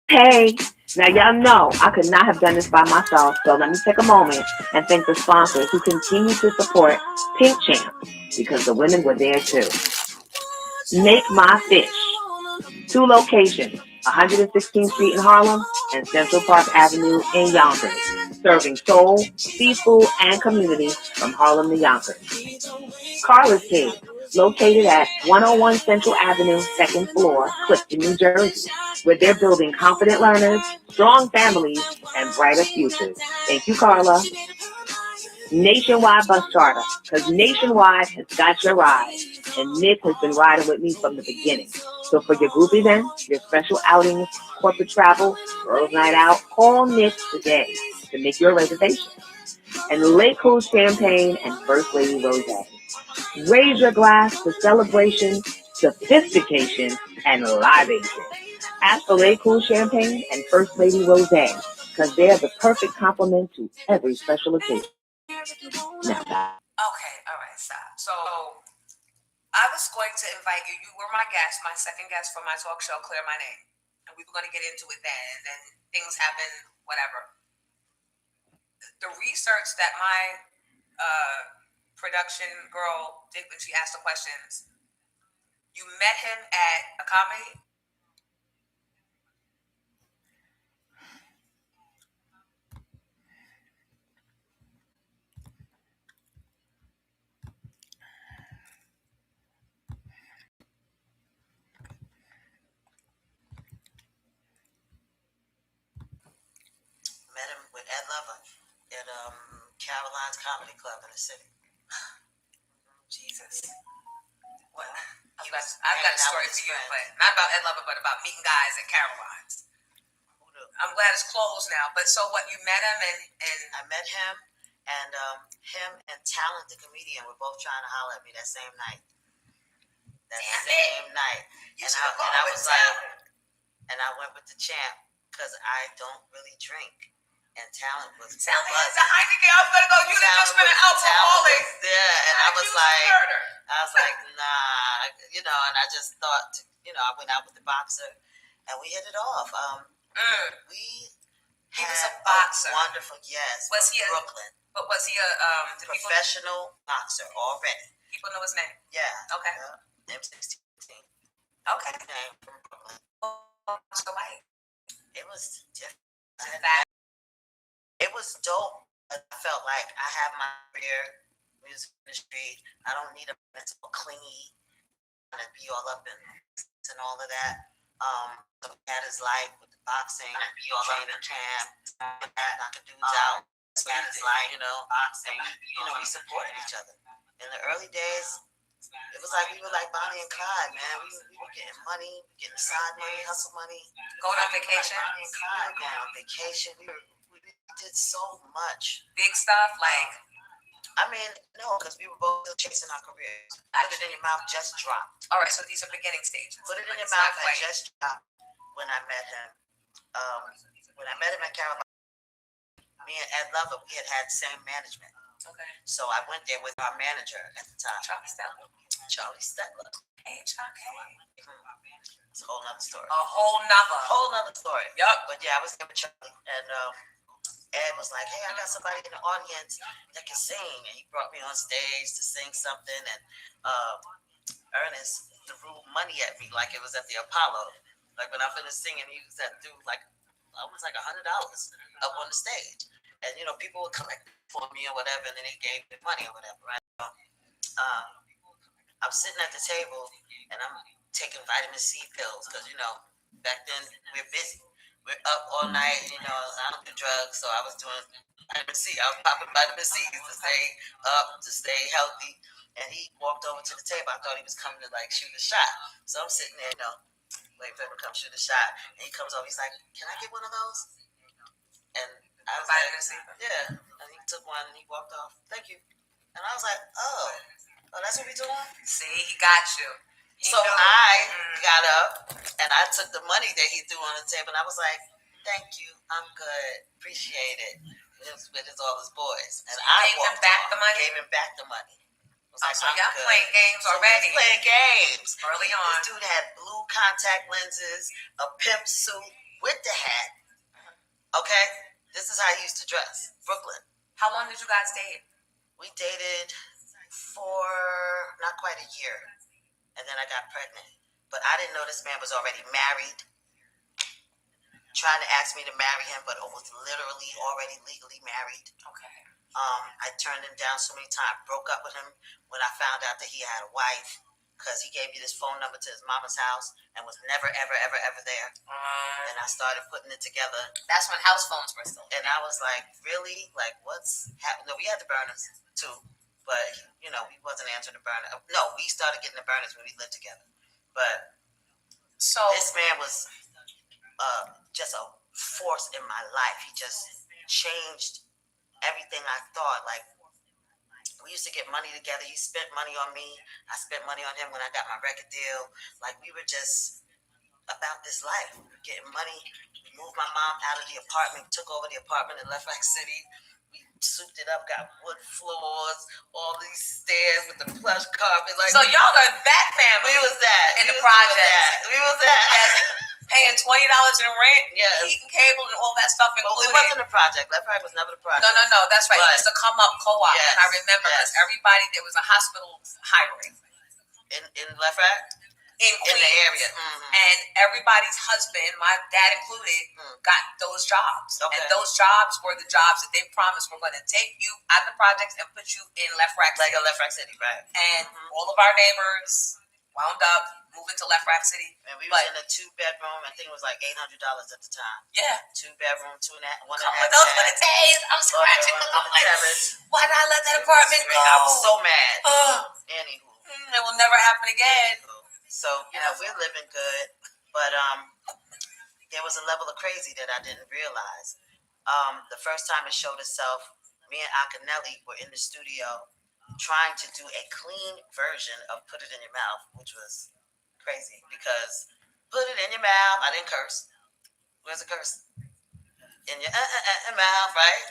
Hey, now y'all know I could not have done this by myself, so let me take a moment and thank the sponsors who continue to support Pink Champ, because the women were there too. Make My Fish, 2 locations, 116th Street in Harlem and Central Park Avenue in Yonkers, serving soul, seafood, and community from Harlem to Yonkers. Carla's Kids, located at 101 Central Avenue, 2nd floor, Clifton, New Jersey, where they're building confident learners, strong families, and brighter futures. Thank you, Carla. Nationwide Bus Charter, because Nationwide has got your ride, and Nick has been riding with me from the beginning. So for your group events, your special outings, corporate travel, girls' night out, call Nick today to make your reservation. And Lake Cool Champagne and First Lady Rosé. Raise your glass to celebration, sophistication, and libation. Ask for Lake Cool Champagne and First Lady Rosé, because they're the perfect complement to every special occasion. Now, Okay, all right, stop. So I was going to invite you. You were my guest, my second guest for my talk show, Clear My Name. And we were going to get into it then, and then things happen, whatever. The research that my production girl did when she asked the questions, you met him at a comedy? Met him with Ed Lover at Caroline's Comedy Club in the city. Jesus. Well, I've got a story for you, but not about Ed Lover, but about meeting guys at Caroline's. I'm glad it's closed now. But so what? You met him and I met him, and him and Talent the comedian were both trying to holler at me that same night. Night. And I was like, and I went with the Champ because I don't really drink. And Talent was. Talent has a Heineken. I was gonna go. You just been an alcoholic. Yeah, and I was like, nah, and I just thought, I went out with the boxer, and we hit it off. He was a boxer. Wonderful, yes. Was he Brooklyn? But was he a professional boxer already? People know his name. Yeah. Okay. M16. Okay. Name from Brooklyn. So like, it was different. It was dope. I felt like I have my career, music industry. I don't need a mental clingy and be all up in and all of that. So he had his life with the boxing, training camp, knocking dudes out. He had his life, boxing. We supported each other. In the early days, it was like we were like Bonnie and Clyde, man. We were getting money, getting side money, hustle money. Going on vacation. Bonnie and Clyde going on vacation. We did so much. Big stuff, like. I mean, no, because we were both still chasing our careers. Put It in Your Mouth just dropped. All right, so these are beginning stages. Put It in Your Mouth had just dropped when I met him. When I met him at Carolina, me and Ed Lover, we had same management. Okay. So I went there with our manager at the time. Charlie Stettler. Hey, It's a whole nother story. A whole nother story. Yup. But yeah, I was there with Charlie, and Ed was like, "Hey, I got somebody in the audience that can sing," and he brought me on stage to sing something. And Ernest threw money at me like it was at the Apollo. Like when I finished singing, he was threw like almost like $100 up on the stage, and people would collect for me or whatever, and then he gave me money or whatever. Right? I'm sitting at the table and I'm taking vitamin C pills because back then we're busy. We're up all night, I don't do drugs, so I was doing vitamin C. I was popping vitamin C to stay up, to stay healthy. And he walked over to the table. I thought he was coming to shoot a shot. So I'm sitting there, waiting for him to come shoot a shot. And he comes over, he's like, "Can I get one of those?" And I was vitamin C. Yeah. And he took one and he walked off. "Thank you." And I was like, oh, that's what we doing? See, he got you. So I got up and I took the money that he threw on the table and I was like, "Thank you, I'm good, appreciate it." with all his boys, and So I you gave him walked back off, the money? Gave him back the money. I was like, So I'm y'all good. playing games So we already. was playing games Early on. This dude had blue contact lenses, a pimp suit with the hat. Okay, this is how he used to dress. Brooklyn. How long did you guys date? We dated for not quite a year, and then I got pregnant. But I didn't know this man was already married, trying to ask me to marry him, but was literally already legally married. Okay. I turned him down so many times. Broke up with him when I found out that he had a wife, because he gave me this phone number to his mama's house and was never, ever, ever, ever there. And I started putting it together. That's when house phones were still. And I was like, really? Like, what's happening? No, we had the burners too, but we wasn't answering the burner. No, we started getting the burners when we lived together. But so this man was just a force in my life. He just changed everything I thought. Like, we used to get money together. He spent money on me. I spent money on him when I got my record deal. Like, we were just about this life. We were getting money. We moved my mom out of the apartment, took over the apartment in Left Rack City. We souped it up, got wood floors, all these stairs with the plush carpet. Like, so y'all are that family. we was that. In the projects. We was that. Paying $20 in rent, Yes. heating cable, and all that stuff But included. it wasn't a project. Left Rack was never the project. No, that's right. But, It was the Come Up Co-op, yes, and I remember because everybody, there was a hospital hiring In Left Rack? in In the Queens. area. Mm-hmm. And everybody's husband, my dad included, got those jobs. Okay. And those jobs were the jobs that they promised were going to take you out of the projects and put you in Left Rack Like City. a Left Rack City, right? And all of our neighbors wound up moving to Left Rack City. And we was in a 2-bedroom. I think it was like $800 at the time. Yeah. 2-bedroom, 2.5, 1.5 Come with those for the days. I'm scratching because I'm like, why did I let that apartment go? I was so mad. Anywho. It will never happen again. So, we're living good. But there was a level of crazy that I didn't realize. The first time it showed itself, me and Akinelli were in the studio trying to do a clean version of Put It In Your Mouth, which was crazy because put it in your mouth. I didn't curse. Where's the curse? In your mouth, right?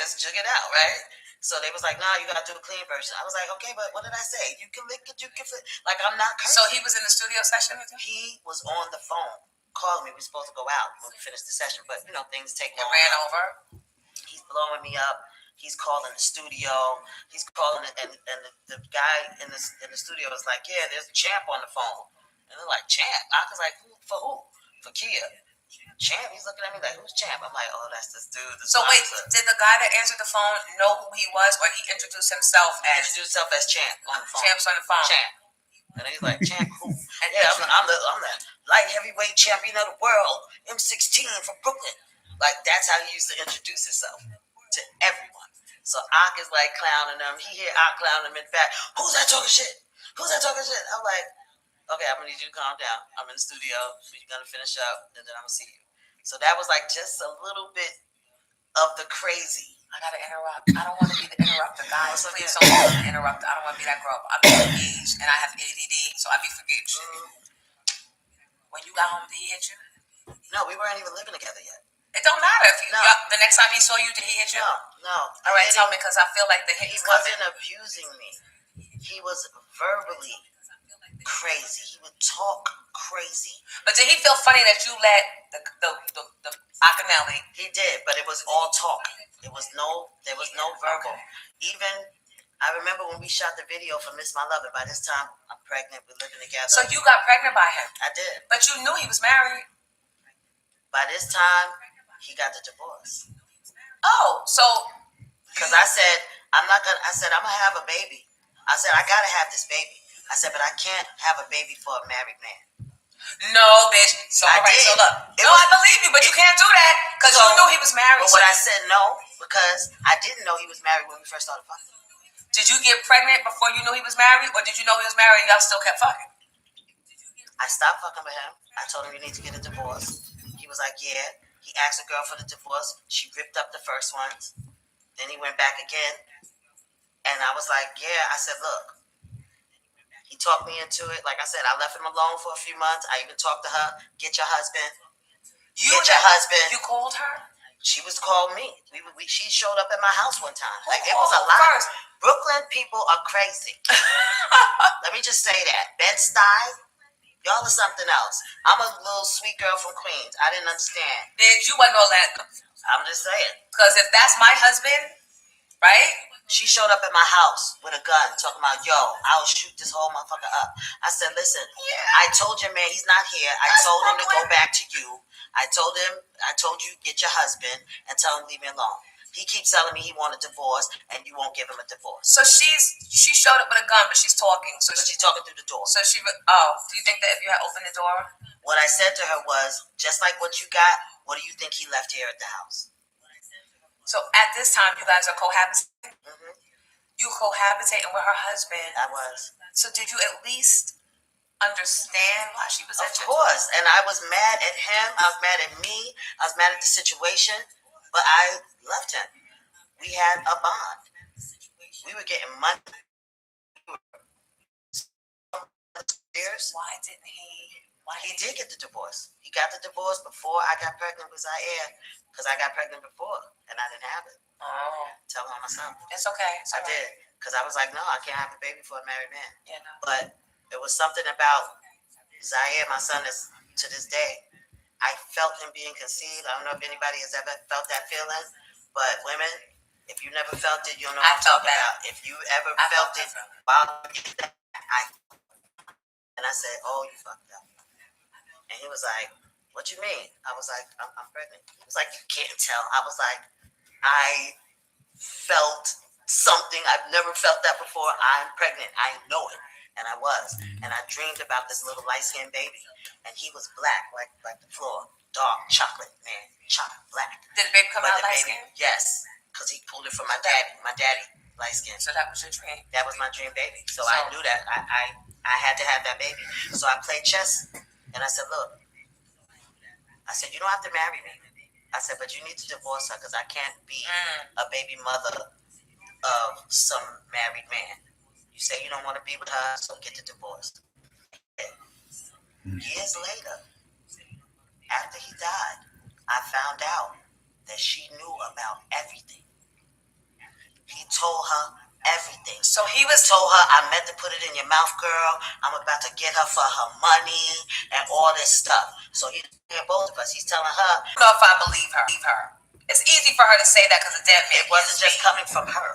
Just jug it out, right? So they was like, nah, you gotta do a clean version. I was like, okay, but what did I say? You can lick it, you can flip. Like, I'm not cursing. So he was in the studio session with you? He was on the phone calling me. We were supposed to go out when we finished the session, but things take It long. ran over. He's blowing me up. He's calling the studio. He's calling it, and the guy in the studio was like, yeah, there's a Champ on the phone. And they're like, Champ? I was like, for who? For Kia. Champ? He's looking at me like, who's Champ? I'm like, oh, that's this dude. So wait, did the guy that answered the phone know who he was, or he introduced himself He as introduced himself as Champ on the phone. Champ's on the phone? Champ. And he's like, Champ who? Yeah, I'm the light heavyweight champion of the world, M16 from Brooklyn. Like, that's how he used to introduce himself to everyone. So Ak is like clowning him. He hear Ak clowning him in the back. Who's that talking shit? Who's that talking shit? I'm like, okay, I'm gonna need you to calm down. I'm in the studio. You're gonna finish up, and then I'm gonna see you. So that was like just a little bit of the crazy. I gotta interrupt. I don't want to be the interrupter, guys. Please don't want to interrupt. I don't want to be that girl. I'm engaged and I have ADD, so I be forgetting shit. When you got home, did he hit you? No, we weren't even living together yet. It don't matter if you. No. The next time he saw you, did he hit you? No. All right, tell me, because I feel like the hit He is coming. wasn't abusing me. He was verbally crazy. He would talk crazy. But did he feel funny that you let the Akinelli? He did, but it was all talk. There was no verbal. Even I remember when we shot the video for Miss My Lover. By this time, I'm pregnant. We're living together. So you got pregnant by him? I did. But you knew he was married. By this time, he got the divorce. Oh, so because I said I'm gonna have a baby. I said I gotta have this baby. I said, but I can't have a baby for a married man. No, bitch. So all right, so look. I believe you, but you can't do that because you knew he was married. But what I said no, because I didn't know he was married when we first started fucking. Did you get pregnant before you knew he was married, or did you know he was married and y'all still kept fucking? I stopped fucking with him. I told him you need to get a divorce. He was like, yeah. He asked a girl for the divorce. She ripped up the first ones. Then he went back again. And I was like, yeah. I said, look. He talked me into it. Like I said, I left him alone for a few months. I even talked to her. Get your husband. Get your husband. You called her? She was called me. She showed up at my house one time. Like, it was a Oh, lot. first. Brooklyn people are crazy. Let me just say that. Bed-Stuy, y'all are something else. I'm a little sweet girl from Queens. I didn't understand. Bitch, you wasn't all that. I'm just saying. Because if that's my husband, right? She showed up at my house with a gun, talking about, yo, I'll shoot this whole motherfucker up. I said, listen, I told your man he's not here. I told him to go back to you. I told you get your husband and tell him leave me alone. He keeps telling me he want a divorce and you won't give him a divorce. So she showed up with a gun, but she's talking. So But she's talking through the door. do you think that if you had opened the door? What I said to her was, just like what you got, what do you think he left here at the house? So at this time, you guys are cohabitating? Mm-hmm. You cohabitating with her husband. I was. So did you at least understand why she was at Of your course. And I was mad at him. I was mad at me. I was mad at the situation. But I loved him. We had a bond. We were getting money. Why didn't he? He did get the divorce. He got the divorce before I got pregnant with Zaire. Because I got pregnant before. And I didn't have it. Oh, Tell him myself. it's okay. It's I all right. did. Because I was like, no, I can't have a baby for a married man. Yeah, no. But it was something about Zaire, my son, is to this day. I felt him being conceived. I don't know if anybody has ever felt that feeling, but women, if you never felt it, you don't know I what I'm felt talking that. about. If you ever I felt felt it, that. while I said, oh, you fucked up. And he was like, what you mean? I was like, I'm pregnant. He was like, you can't tell. I was like, I felt something. I've never felt that before. I'm pregnant. I know it. And I was. And I dreamed about this little light-skinned baby. And he was black, like the floor. Dark chocolate, man. Chocolate black. Did the baby come But out the light baby, skin? yes. Because he pulled it from my daddy. My daddy, light-skinned. So that was your dream. That was my dream baby. So I knew that I had to have that baby. So I played chess. And I said, look. I said, you don't have to marry me. I said, but you need to divorce her because I can't be a baby mother of some married man. You say you don't want to be with her, so get the divorce. Years later, after he died, I found out that she knew about everything. He told her everything. So he was Told her, I meant to put it in your mouth, girl. I'm about to get her for her money and all this stuff. So he's telling both of us. He's telling her. I don't know if I believe her. It's easy for her to say that because of dead man. It wasn't just coming from her.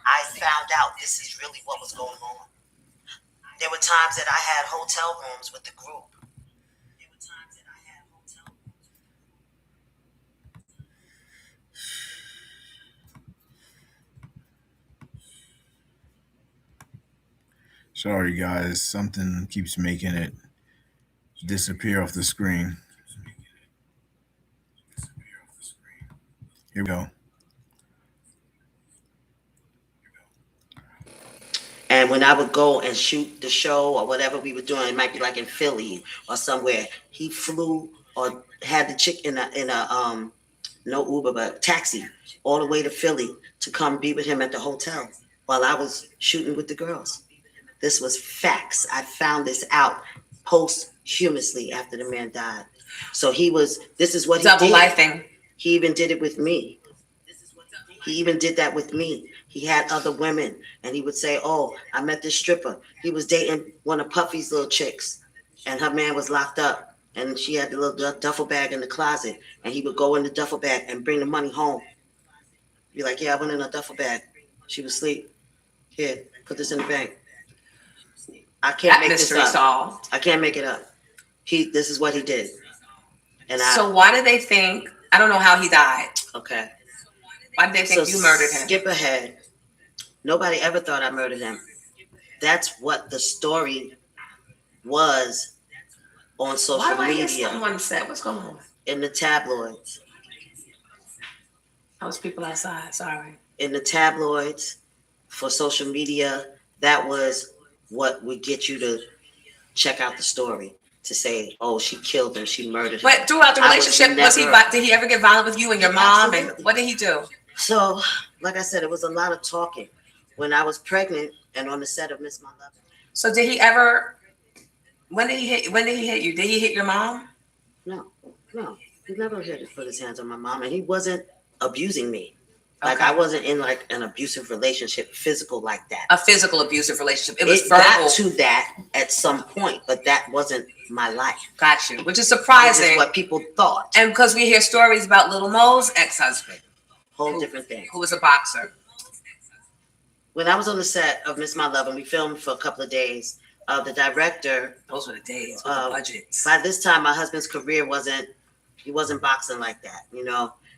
I found out this is really what was going on. There were times that I had hotel rooms with the group. Sorry, guys. Something keeps making it disappear off the screen. Here we go. And when I would go and shoot the show or whatever we were doing, it might be like in Philly or somewhere. He flew or had the chick in a no Uber but taxi all the way to Philly to come be with him at the hotel while I was shooting with the girls. This was facts. I found this out posthumously after the man died. So this is what he double did. lifing. He even did it with me. He even did that with me. He had other women, and he would say, oh, I met this stripper. He was dating one of Puffy's little chicks, and her man was locked up, and she had the little duffel bag in the closet, and he would go in the duffel bag and bring the money home. Be like, yeah, I went in a duffel bag. She was asleep. Here, put this in the bank. I can't That make this mystery up. solved. I can't make it up. This is what he did. And So why did they think? I don't know how he died. okay. Why did they think you murdered him? Skip ahead. Nobody ever thought I murdered him. That's what the story was on social Why media, is someone said? What's going on? in the tabloids. I was people outside. Sorry. In the tabloids for social media, that was what would get you to check out the story. To say, oh, she killed him, she murdered him. But throughout the I was relationship, did he ever get violent with you and your mom? And Absolutely. what did he do? So, like I said, it was a lot of talking. When I was pregnant and on the set of Miss My Love. So did he ever? When did he hit you? Did he hit your mom? No. He never had to put his hands on my mom, and he wasn't abusing me. Like Okay. I wasn't in like an abusive relationship, physical like that. A physical abusive relationship. It was It verbal. got to that at some point, but that wasn't my life. Got you, which is This surprising. is what people thought. And because we hear stories about Little Mo's ex-husband, Whole different thing. who was a boxer. When I was on the set of Miss My Love and we filmed for a couple of days, the director, Those were the days with the budgets. by this time my husband's career wasn't boxing like that,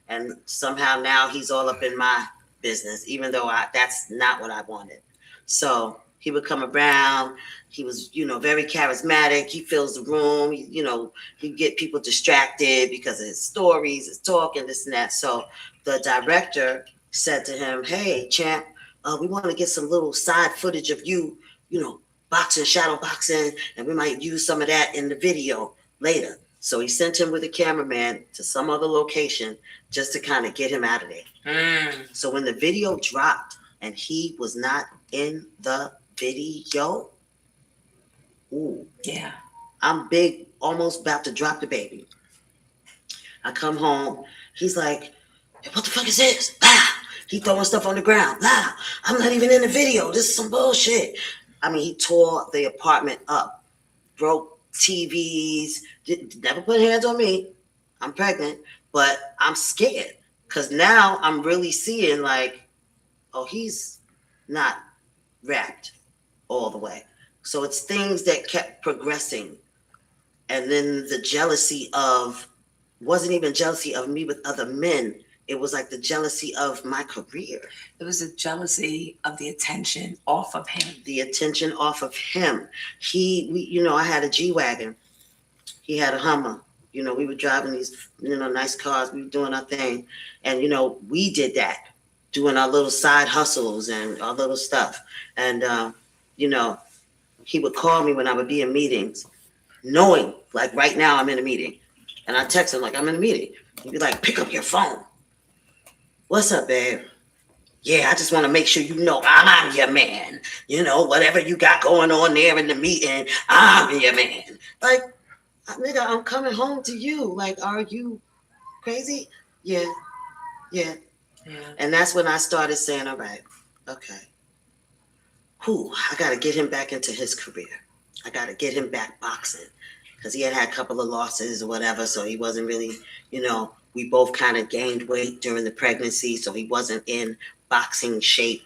and somehow now he's all up in my business, even though that's not what I wanted. So he would come around. He was, very charismatic. He fills the room. He'd get people distracted because of his stories, his talk, and this and that. So the director said to him, "Hey, champ, we want to get some little side footage of you, boxing, shadow boxing, and we might use some of that in the video later." So he sent him with a cameraman to some other location just to kind of get him out of there. So when the video dropped and he was not in the video, ooh, Yeah. I'm big, almost about to drop the baby. I come home. He's like, "Hey, what the fuck is this?" Ah! He throwing stuff on the ground. Ah! I'm not even in the video. This is some bullshit. I mean, he tore the apartment up, broke TVs, never put hands on me. I'm pregnant, but I'm scared because now I'm really seeing like, oh, he's not wrapped all the way. So it's things that kept progressing. And then the jealousy wasn't even jealousy of me with other men. It was like the jealousy of my career. It was a jealousy of the attention off of him. The attention off of him. I had a G-Wagon. He had a Hummer. We were driving these, nice cars. We were doing our thing. And, we did that, doing our little side hustles and our little stuff. And, he would call me when I would be in meetings, knowing, like right now I'm in a meeting. And I text him like, "I'm in a meeting." He'd be like, "Pick up your phone." "What's up, babe?" "Yeah, I just want to make sure I'm your man. Whatever you got going on there in the meeting, I'm your man." Like, nigga, I'm coming home to you. Like, are you crazy? Yeah. And that's when I started saying, all right, okay. I got to get him back into his career. I got to get him back boxing because he had a couple of losses or whatever. So he wasn't really, we both kind of gained weight during the pregnancy. So he wasn't in boxing shape,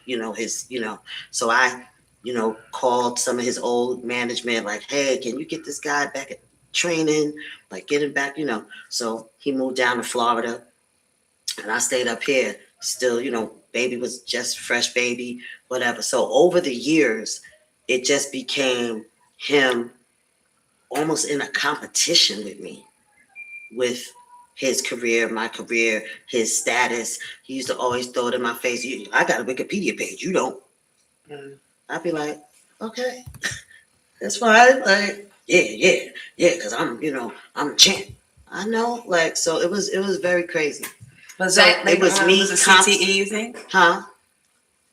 so I, called some of his old management like, "Hey, can you get this guy back at training? Like get him back, So he moved down to Florida and I stayed up here still, baby was just fresh baby, whatever. So over the years, it just became him almost in a competition with me, with his career, my career, his status. He used to always throw it in my face. "I got a Wikipedia page. You don't." I'd be like, "Okay, that's fine." Like, yeah, because I'm a champ. I know, like, so it was very crazy. Was So that it was me was a CTE, you think? Huh?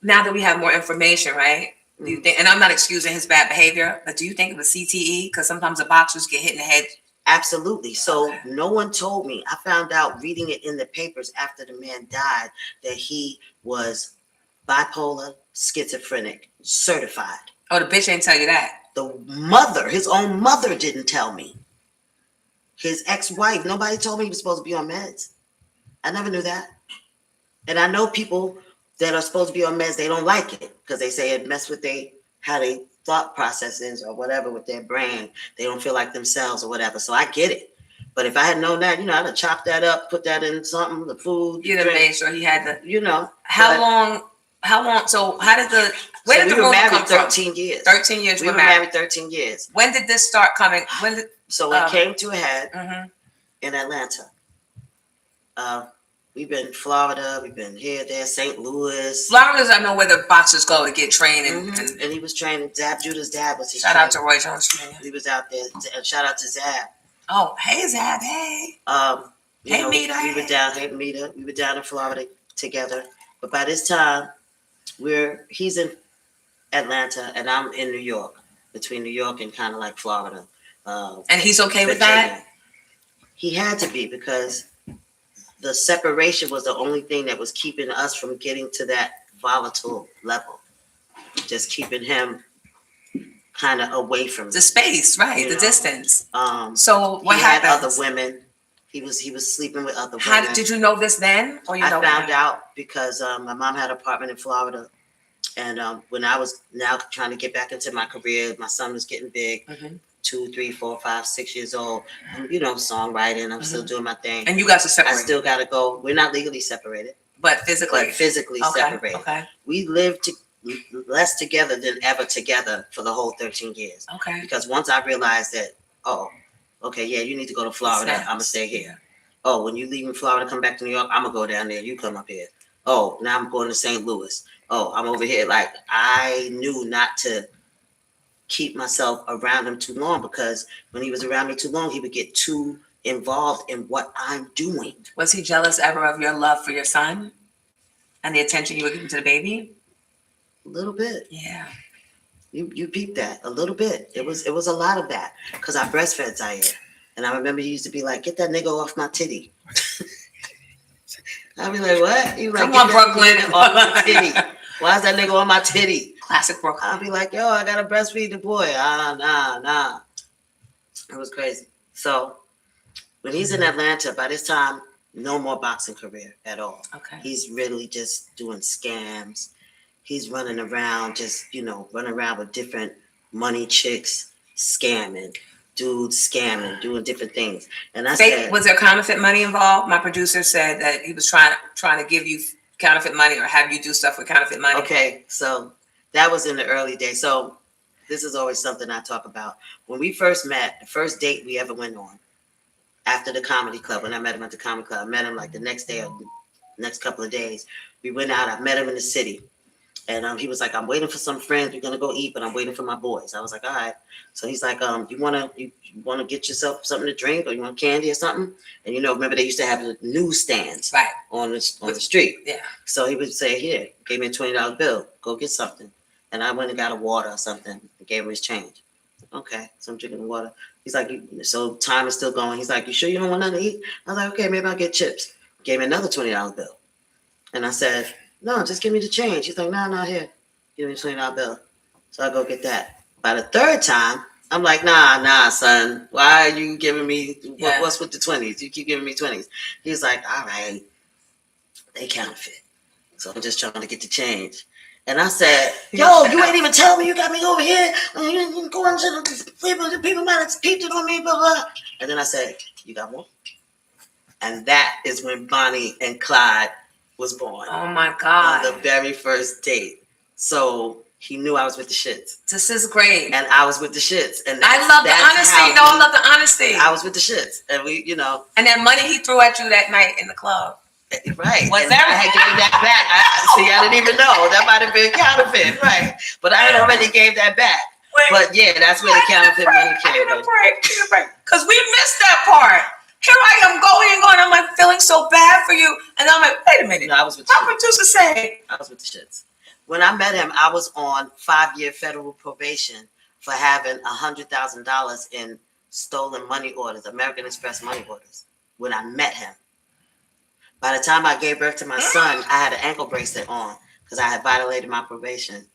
Now that we have more information, right? Do you think, and I'm not excusing his bad behavior, but do you think it was CTE? Because sometimes the boxers get hit in the head. Absolutely. So Okay. no one told me. I found out reading it in the papers after the man died that he was bipolar, schizophrenic, certified. Oh, the bitch ain't tell you that. His own mother didn't tell me. His ex-wife, nobody told me he was supposed to be on meds. I never knew that. And I know people that are supposed to be on meds, they don't like it because they say it messed with how they thought processes or whatever with their brain. They don't feel like themselves or whatever. So I get it. But if I had known that, I'd have chopped that up, put that in something, the food. You'd have made sure he had the. How long? So how did where did the we were rumor married come from? 13 years. 13 years. We were married 13 years. When did this start coming? So it came to a head Mhm. in Atlanta. We've been in Florida. We've been here, there, St. Louis. Florida, I know where the boxers go to get trained. And And he was training. Judah's dad was his shout trainer. out to Roy Jones Jr. He was out there. And shout out to Zab. Oh, hey Zab, hey. Hey, Mita. We were down. Hey, Mita. We were down in Florida together. But by this time, he's in Atlanta and I'm in New York, between New York and kind of like Florida. And he's okay with that? He had to be, because the separation was the only thing that was keeping us from getting to that volatile level. Just keeping him kind of away from The space, right? You The know, distance. Um, So what he had happened? other women. He was sleeping with other How women. did you know this then? Or you I know found now? out because my mom had an apartment in Florida, and when I was now trying to get back into my career, my son was getting big, Mhm. 2, 3, 4, 5, 6 years old. You know, songwriting. I'm still Mhm. doing my thing. And you guys are I separate, still got to go. We're not legally separated, but physically. but physically Okay. separated. Okay. We lived less together than ever together for the whole 13 years. Okay. Because once I realized that, oh, okay, yeah, you need to go to Florida. I'm gonna stay here. Oh, when you leave in Florida, come back to New York, I'm gonna go down there. You come up here. Oh, now I'm going to St. Louis. Oh, I'm over here. Like, I knew not to keep myself around him too long, because when he was around me too long, he would get too involved in what I'm doing. Was he jealous ever of your love for your son and the attention you were giving to the baby? A little bit. Yeah. You peeped that a little bit. It was a lot of that, because I breastfed Zaire, and I remember he used to be like, "Get that nigga off my titty." I'd be like, "What?" He was like, Come on, "Get that Brooklyn. nigga off my titty." Why is that nigga on my titty? Classic Brooklyn. I'll be like, "Yo, I gotta breastfeed the boy." Nah. It was crazy. So when he's in Atlanta, by this time, no more boxing career at all. Okay. He's really just doing scams. He's running around, running around with different money chicks, scamming, dudes scamming, doing different things. And I said, Was there counterfeit money involved? My producer said that he was trying to give you counterfeit money or have you do stuff with counterfeit money. okay, so that was in the early days. So this is always something I talk about. When we first met, the first date we ever went on, after the comedy club, when I met him at the comedy club, I met him like the next day or next couple of days. We went out, I met him in the city. And he was like, "I'm waiting for some friends. We're gonna go eat, but I'm waiting for my boys." I was like, "All right." So he's like, you wanna get yourself something to drink, or you want candy or something?" And remember they used to have the newsstands Right. on the street. Yeah. So he would say, "Here," gave me a $20 bill. "Go get something." And I went and got a water or something. And gave him his change. Okay, so I'm drinking the water. He's like, so time is still going. He's like, "You sure you don't want nothing to eat?" I was like, "Okay, maybe I'll get chips." Gave me another $20 bill. And I said, "No, just give me the change." He's like, "No, here. Give me a $20 bill." So I go get that. By the third time, I'm like, nah, son. Why are you giving me, what's with the 20s? You keep giving me 20s. He's like, "All right, they counterfeit. So I'm just trying to get the change." And I said, "Yo, you ain't even tell me you got me over here. You going to the people might have peeped it on me, blah, blah." And then I said, "You got more?" And that is when Bonnie and Clyde was born. Oh my God. On the very first date. So he knew I was with the shits. This is great. And I was with the shits. And I love the honesty. I love the honesty. I was with the shits. And we, And that money he threw at you that night in the club. Right. Was and that I had gave that back. I didn't even know. That might have been counterfeit. Right. But I had already gave that back. But yeah, that's where the counterfeit money came from. Because we missed that part. Here I am going. I'm like feeling so bad for you. And I'm like, wait a minute. No, I was with the my producer said. I was with the shits. When I met him, I was on 5-year federal probation for having $100,000 in stolen money orders, American Express money orders, when I met him. By the time I gave birth to my son, I had an ankle bracelet on because I had violated my probation.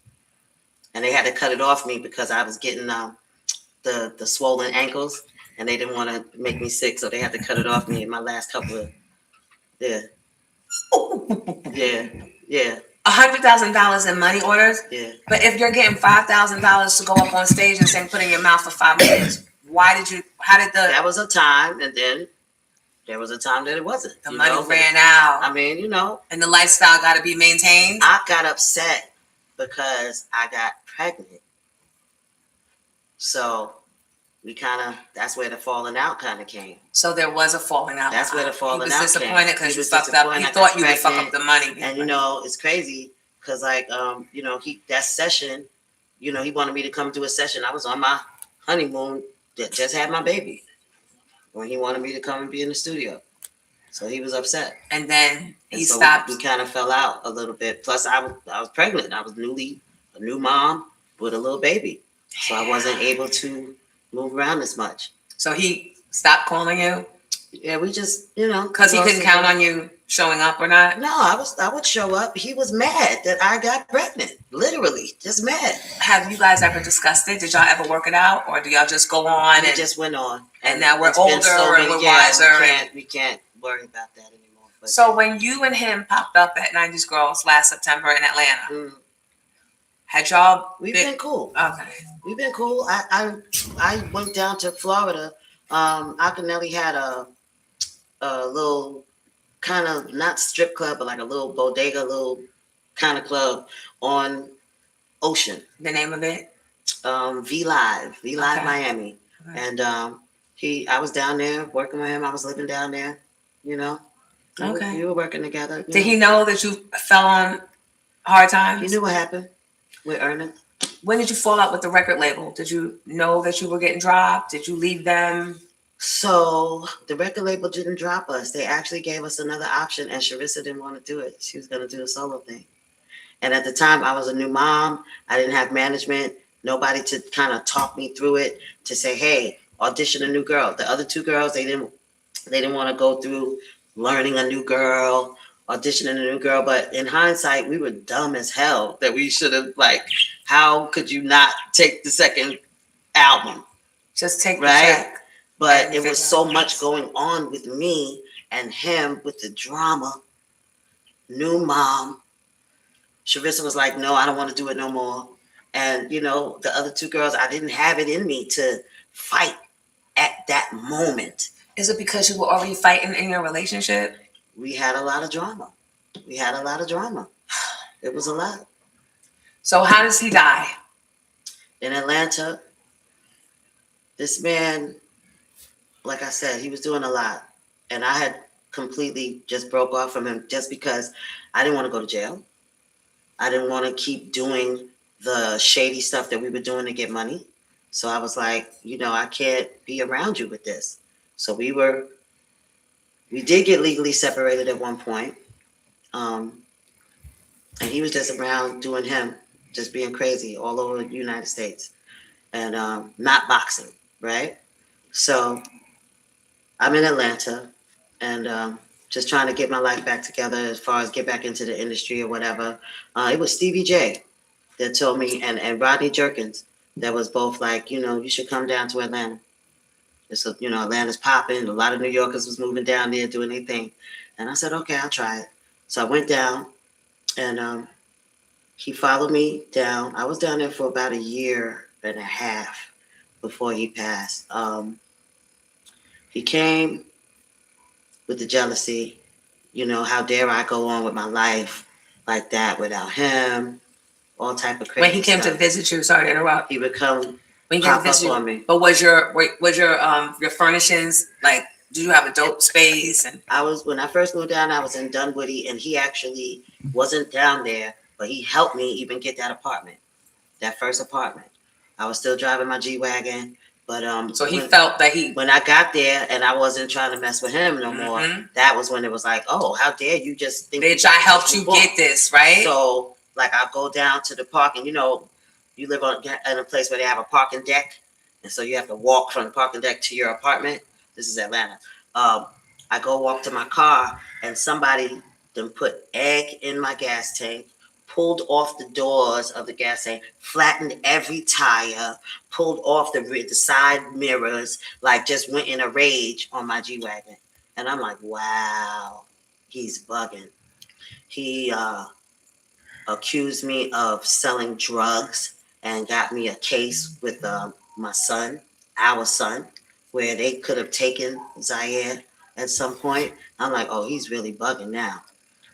And they had to cut it off me because I was getting the swollen ankles. And they didn't want to make me sick, so they had to cut it off me in my last couple of, yeah. $100,000 in money orders? Yeah. But if you're getting $5,000 to go up on stage and sing Put in Your Mouth for 5 minutes, That was a time, and then there was a time that it wasn't. The money ran out. I mean, And the lifestyle got to be maintained? I got upset because I got pregnant. So... that's where the falling out kind of came. So there was a falling out. That's where the falling out came. He was disappointed because you fucked up. He thought you would fuck up the money. And it's crazy because that session, he wanted me to come do a session. I was on my honeymoon, just had my baby, when he wanted me to come and be in the studio. So he was upset. And then he so stopped. We kind of fell out a little bit. Plus I was pregnant. I was a new mom with a little baby. So I wasn't able to move around as much. So he stopped calling you? Yeah, we just, you know, Because he couldn't count on you showing up or not? No, I would show up. He was mad that I got pregnant. Literally, just mad. Have you guys ever discussed it? Did y'all ever work it out, or do y'all just go on It and just went on, and now we're it's been older and we're wiser? We can't worry about that anymore. But So when you and him popped up at 90s Girls last September in Atlanta, had y'all we've been cool. Okay. We've been cool. I went down to Florida. Akinelli had a little kind of not strip club, but like a little bodega, little kind of club on Ocean. The name of it? V Live Okay. Miami. Okay. And I was down there working with him. I was living down there, you know. Okay. We were working together. Did he know that you fell on hard times? He knew what happened with Ernest. When did you fall out with the record label? Did you know that you were getting dropped? Did you leave them? So the record label didn't drop us. They actually gave us another option, and Sharissa didn't want to do it. She was going to do a solo thing. And at the time, I was a new mom. I didn't have management, nobody to kind of talk me through it, to say, hey, audition a new girl. The other two girls, they didn't want to go through learning a new girl, auditioning a new girl. But in hindsight, we were dumb as hell that we should have, like, how could you not take the second album? Just take the Right? check. But it was so much going on with me and him with the drama. New mom. Sharissa was like, no, I don't want to do it no more. And, you know, the other two girls, I didn't have it in me to fight at that moment. Is it because you were already fighting in your relationship? We had a lot of drama. It was a lot. So how does he die? In Atlanta, this man, like I said, he was doing a lot. And I had completely just broke off from him just because I didn't want to go to jail. I didn't want to keep doing the shady stuff that we were doing to get money. So I was like, you know, I can't be around you with this. So we did get legally separated at one point. And he was just around doing him, just being crazy all over the United States and not boxing, right? So I'm in Atlanta and just trying to get my life back together as far as get back into the industry or whatever. It was Stevie J that told me, and Rodney Jerkins, that was both like, you know, you should come down to Atlanta. So, you know, Atlanta's popping. A lot of New Yorkers was moving down there doing their thing. And I said, okay, I'll try it. So I went down and he followed me down. I was down there for about 1.5 years before he passed. He came with the jealousy, you know, how dare I go on with my life like that without him, all type of crazy When he came stuff. to visit you, sorry to interrupt. He would come When he came to pop up visit you, on me. but was your furnishings like? Did you have a dope space? And When I first moved down, I was in Dunwoody, and he actually wasn't down there, but he helped me even get that apartment, that first apartment. I was still driving my G-Wagon, but so he felt that he. when I got there and I wasn't trying to mess with him no more, that was when it was like, oh, how dare you just think Bitch, I helped you get this, right? So like I'll go down to the park, and you know, you live in a place where they have a parking deck, and so you have to walk from the parking deck to your apartment. This is Atlanta. I go walk to my car, and somebody then put egg in my gas tank, pulled off the doors of the gas tank, flattened every tire, pulled off the side mirrors, like just went in a rage on my G-Wagon. And I'm like, wow, he's bugging. He accused me of selling drugs and got me a case with my son, our son, where they could have taken Zaire at some point. I'm like, oh, he's really bugging now.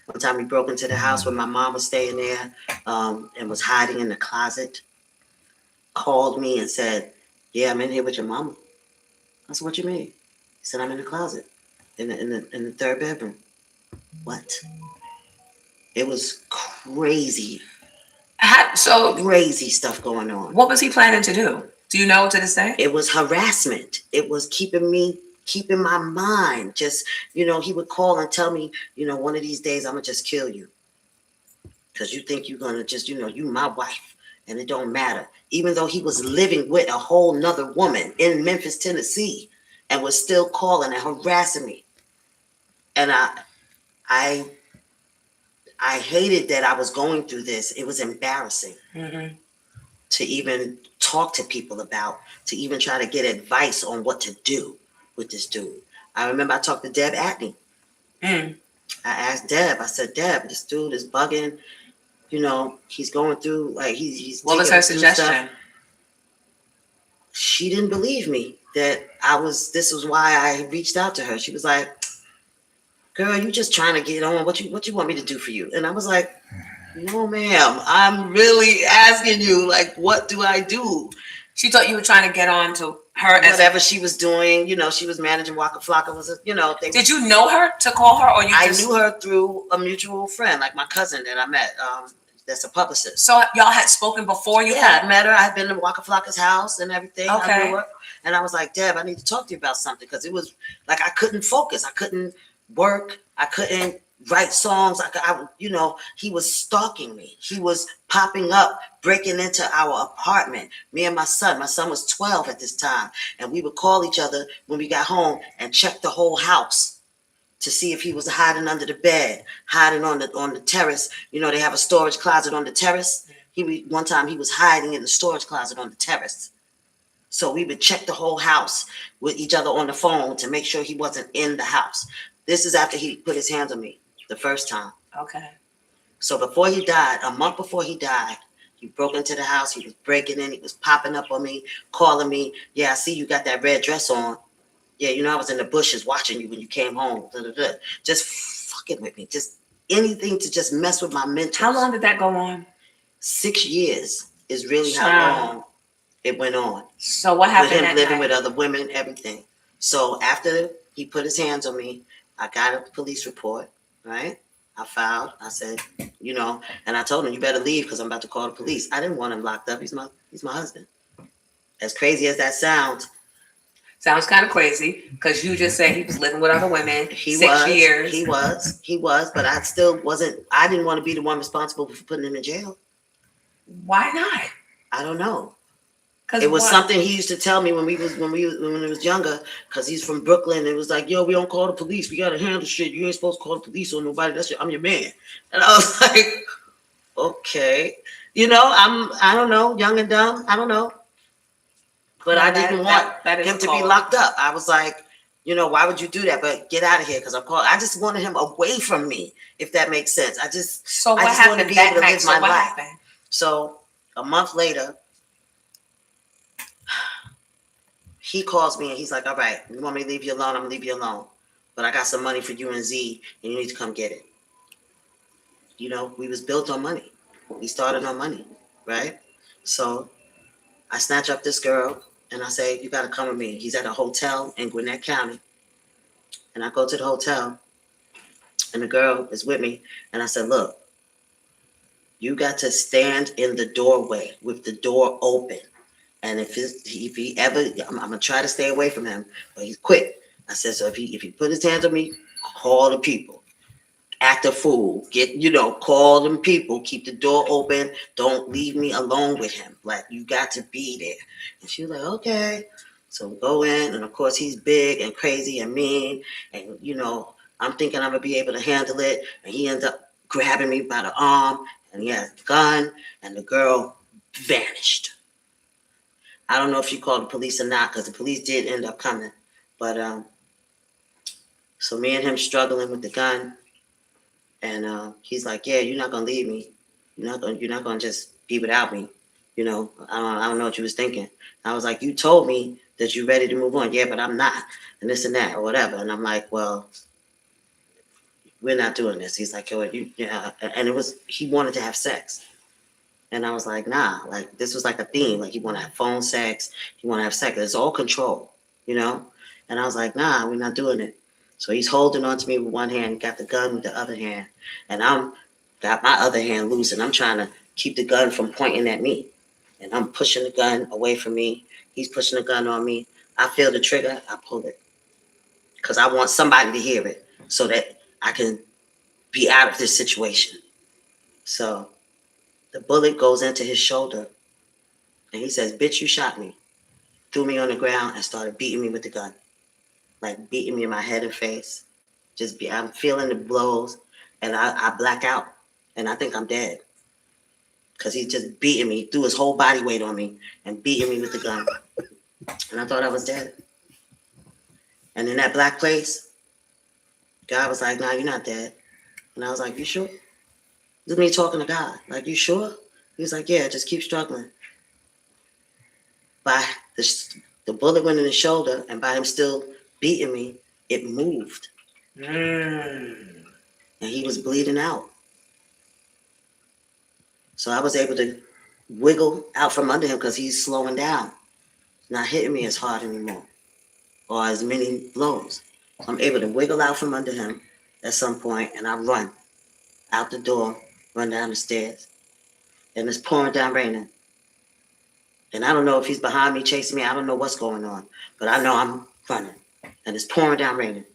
One time he broke into the house where my mom was staying there and was hiding in the closet, called me and said, yeah, I'm in here with your mama. I said, what you mean? He said, I'm in the closet in the third bedroom. What? It was crazy. Crazy stuff going on. What was he planning to do? Do you know to this day? It was harassment. It was keeping my mind. Just, you know, he would call and tell me, you know, one of these days I'm going to just kill you. Because you think you're going to just, you know, you my wife. And it don't matter. Even though he was living with a whole nother woman in Memphis, Tennessee. and was still calling and harassing me. And I hated that I was going through this. It was embarrassing to even talk to people about, to even try to get advice on what to do with this dude. I remember I talked to Deb Atney. I asked Deb, I said, Deb, this dude is bugging. You know, he's going through, like, he's What was taking her us through stuff. suggestion? She didn't believe me that this was why I reached out to her. She was like, girl, you just trying to get on. What you want me to do for you? And I was like, no, ma'am, I'm really asking you, like, what do I do? She thought you were trying to get on to her. Whatever she was doing, you know, she was managing Waka Flocka. Did you know her to call her, or I knew her through a mutual friend, like my cousin that I met. That's a publicist. So y'all had spoken before you? Yeah, I met her. I had been to Waka Flocka's house and everything. Okay. I knew her. And I was like, Deb, I need to talk to you about something, because it was like I couldn't focus. I couldn't work. I couldn't write songs. He was stalking me. He was popping up, breaking into our apartment. Me and my son. My son was 12 at this time, and we would call each other when we got home and check the whole house to see if he was hiding under the bed, hiding on the terrace. You know, they have a storage closet on the terrace. One time he was hiding in the storage closet on the terrace. So we would check the whole house with each other on the phone to make sure he wasn't in the house. This is after he put his hands on me the first time. Okay. So before he died, a month before he died, he broke into the house. He was breaking in. He was popping up on me, calling me. Yeah, I see you got that red dress on. Yeah, you know, I was in the bushes watching you when you came home. Just fucking with me. Just anything to just mess with my mental. How long did that go on? 6 years is really how long it went on. So what happened? With him living with other women, everything. So after he put his hands on me, I got a police report, right? I filed. I said, you know, and I told him, you better leave because I'm about to call the police. I didn't want him locked up. He's my husband. As crazy as that sounds. Sounds kind of crazy, because you just said he was living with other women. He 6 years. He was, but I still wasn't. I didn't want to be the one responsible for putting him in jail. Why not? I don't know. It was something he used to tell me when he was younger, because he's from Brooklyn. It was like, yo, we don't call the police. We gotta handle shit. You ain't supposed to call the police on nobody. I'm your man. And I was like, okay, you know, I don't know, young and dumb. I don't know. But I didn't want him to be locked up. I was like, you know, why would you do that? But get out of here, because I just wanted him away from me, if that makes sense. I just wanted to be able to live my life. So a month later, he calls me and he's like, all right, you want me to leave you alone? I'm going to leave you alone. But I got some money for you and Z, and you need to come get it. You know, we was built on money. We started on money, right? So I snatch up this girl. And I say, you got to come with me. He's at a hotel in Gwinnett County. And I go to the hotel. And the girl is with me. And I said, look, you got to stand in the doorway with the door open. And if he ever, I'm going to try to stay away from him. But he's quick. I said, so if he put his hands on me, call the people. Act a fool. Call them people. Keep the door open. Don't leave me alone with him. Like, you got to be there. And she was like, okay. So we go in, and of course he's big and crazy and mean. And, you know, I'm thinking I'm going to be able to handle it. And he ends up grabbing me by the arm, and he has a gun, and the girl vanished. I don't know if she called the police or not, because the police did end up coming. But so me and him struggling with the gun. And he's like, yeah, you're not going to leave me. You're not going to just be without me. You know, I don't know what you was thinking. I was like, you told me that you're ready to move on. Yeah, but I'm not. And this and that or whatever. And I'm like, well, we're not doing this. He's like, yeah. And he wanted to have sex. And I was like, nah, like this was like a theme. Like, he want to have phone sex. He want to have sex. It's all control, you know? And I was like, nah, we're not doing it. So he's holding on to me with one hand, got the gun with the other hand. And I'm got my other hand loose, and I'm trying to keep the gun from pointing at me. And I'm pushing the gun away from me. He's pushing the gun on me. I feel the trigger. I pull it. Because I want somebody to hear it so that I can be out of this situation. So the bullet goes into his shoulder. And he says, bitch, you shot me. Threw me on the ground and started beating me with the gun. like beating me in my head and face. I'm feeling the blows, and I black out, and I think I'm dead. Because he's just beating me, threw his whole body weight on me and beating me with the gun. And I thought I was dead. And in that black place, God was like, "Nah, you're not dead." And I was like, "You sure?" This is me talking to God. Like, "You sure?" He was like, "Yeah, just keep struggling." By the bullet went in his shoulder, and by him still beating me, it moved. And he was bleeding out. So I was able to wiggle out from under him because he's slowing down, not hitting me as hard anymore or as many blows. So I'm able to wiggle out from under him at some point, and I run out the door, run down the stairs, and it's pouring down raining. And I don't know if he's behind me, chasing me. I don't know what's going on, but I know I'm running, and it's pouring down raining,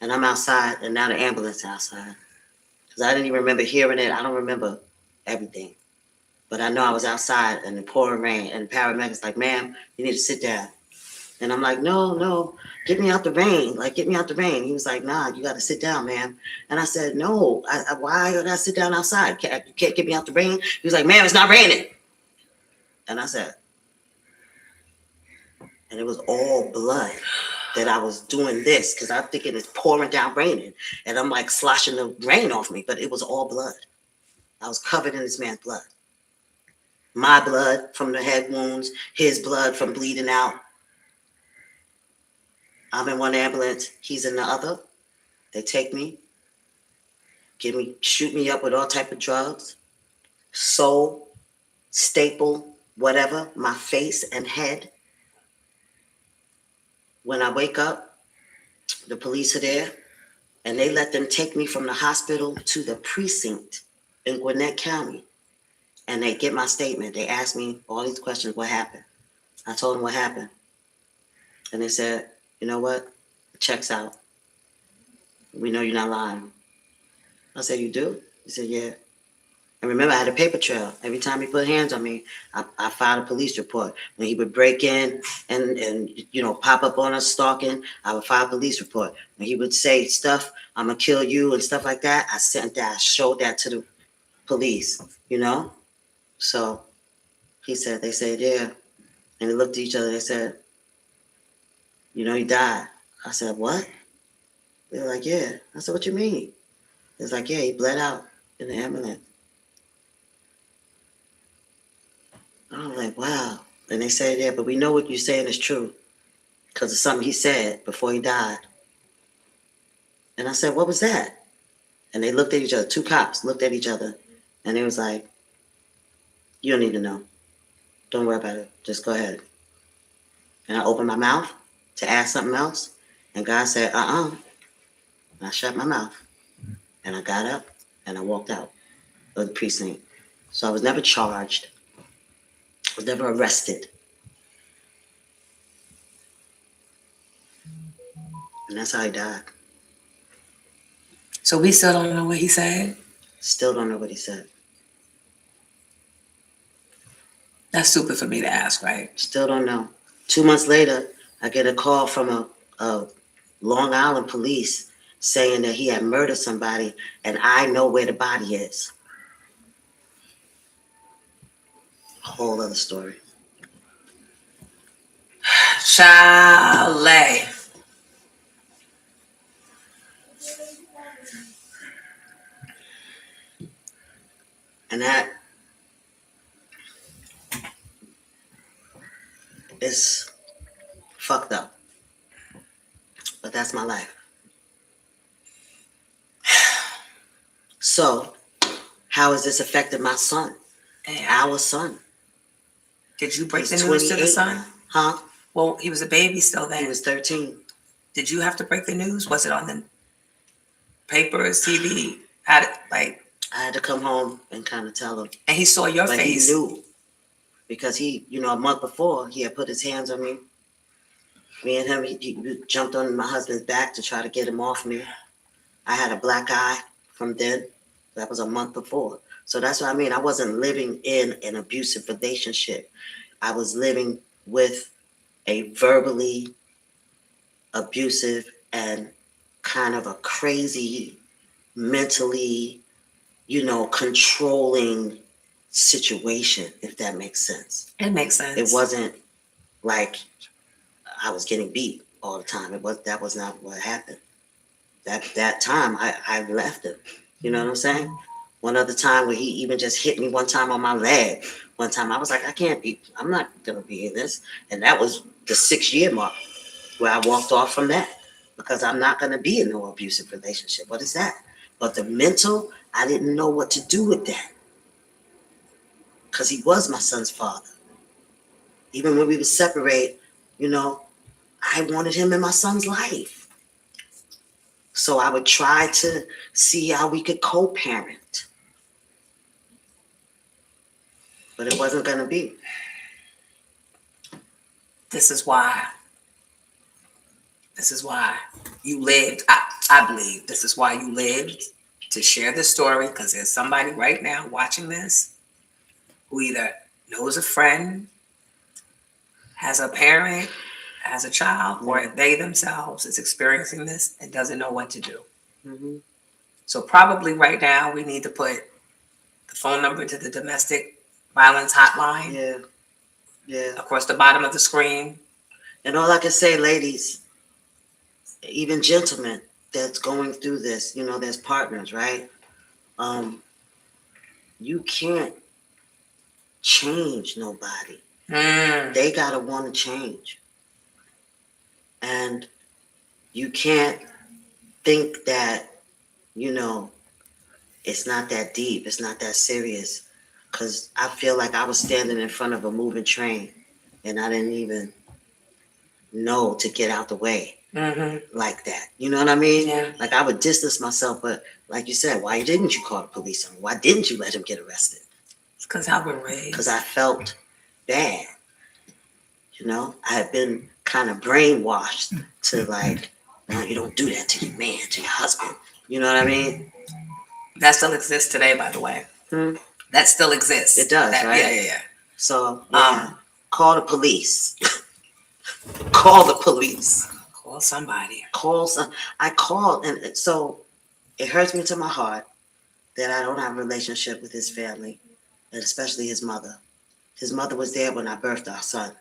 and I'm outside, and now the ambulance is outside. Because I didn't even remember hearing it. I don't remember everything. But I know I was outside in the pouring rain, and the paramedic's like, "Ma'am, you need to sit down." And I'm like, no, get me out the rain. Like, get me out the rain. He was like, "Nah, you got to sit down, ma'am." And I said, "No, why did I sit down outside? You can't get me out the rain?" He was like, "Ma'am, it's not raining." And I said, and it was all blood that I was doing this because I'm thinking it's pouring down raining. And I'm like sloshing the rain off me, but it was all blood. I was covered in this man's blood. My blood from the head wounds, his blood from bleeding out. I'm in one ambulance, he's in the other. They take me, shoot me up with all type of drugs, sew, staple, whatever, my face and head. When I wake up, the police are there, and they let them take me from the hospital to the precinct in Gwinnett County. And they get my statement. They asked me all these questions, what happened? I told them what happened. And they said, "You know what? It checks out. We know you're not lying." I said, "You do?" He said, "Yeah." And remember, I had a paper trail. Every time he put hands on me, I filed a police report. When he would break in and pop up on us stalking, I would file a police report. When he would say stuff, "I'm going to kill you" and stuff like that, I showed that to the police, So they said, "Yeah." And they looked at each other. They said, "He died." I said, "What?" They were like, "Yeah." I said, "What you mean?" It's like, "Yeah, he bled out in the ambulance." I was like, "Wow." And they said, "Yeah, but we know what you're saying is true because of something he said before he died." And I said, "What was that?" And they looked at each other. Two cops looked at each other, and they was like, "You don't need to know. Don't worry about it. Just go ahead." And I opened my mouth to ask something else, and God said, And I shut my mouth, and I got up, and I walked out of the precinct. So I was never charged. I was never arrested. And that's how he died. So we still don't know what he said? Still don't know what he said. That's stupid for me to ask, right? Still don't know. 2 months later, I get a call from a Long Island police saying that he had murdered somebody, and I know where the body is. A whole other story. Chalet. And that is fucked up. But that's my life. So, how has this affected my son? Our son. Did you break He's the news to the 28 son? now. Huh? Well, he was a baby still then. He was 13. Did you have to break the news? Was it on the papers, TV? I had to come home and kind of tell him. And he saw your face. He knew. Because he, a month before, he had put his hands on me. Me and him, he jumped on my husband's back to try to get him off me. I had a black eye from then. That was a month before. So that's what I mean. I wasn't living in an abusive relationship. I was living with a verbally abusive and kind of a crazy, mentally, controlling situation, if that makes sense. It makes sense. It wasn't like I was getting beat all the time. That was not what happened. That time I left him. You know what I'm saying? One other time where he even just hit me one time on my leg. One time I was like, I'm not gonna be in this. And that was the 6-year mark where I walked off from that, because I'm not gonna be in no abusive relationship. What is that? But the mental, I didn't know what to do with that, because he was my son's father. Even when we would separate, I wanted him in my son's life. So I would try to see how we could co-parent. But it wasn't going to be. This is why you lived. I believe this is why you lived, to share this story, because there's somebody right now watching this who either knows a friend, has a parent, has a child, or they themselves is experiencing this and doesn't know what to do. Mm-hmm. So probably right now we need to put the phone number to the domestic violence hotline across the bottom of the screen. And all I can say, ladies, even gentlemen that's going through this, there's partners, right? You can't change nobody. They gotta want to change. And you can't think that, it's not that deep, it's not that serious. Because I feel like I was standing in front of a moving train and I didn't even know to get out the way like that. You know what I mean? Yeah. Like I would distance myself, but like you said, why didn't you call the police on me? Why didn't you let him get arrested? It's because I've been raised. Because I felt bad. I had been kind of brainwashed to like, no, you don't do that to your man, to your husband. You know what I mean? That still exists today, by the way. That still exists. It does, right? Yeah. So, call the police. Call the police. Call somebody. I called, and so it hurts me to my heart that I don't have a relationship with his family, and especially his mother. His mother was there when I birthed our son.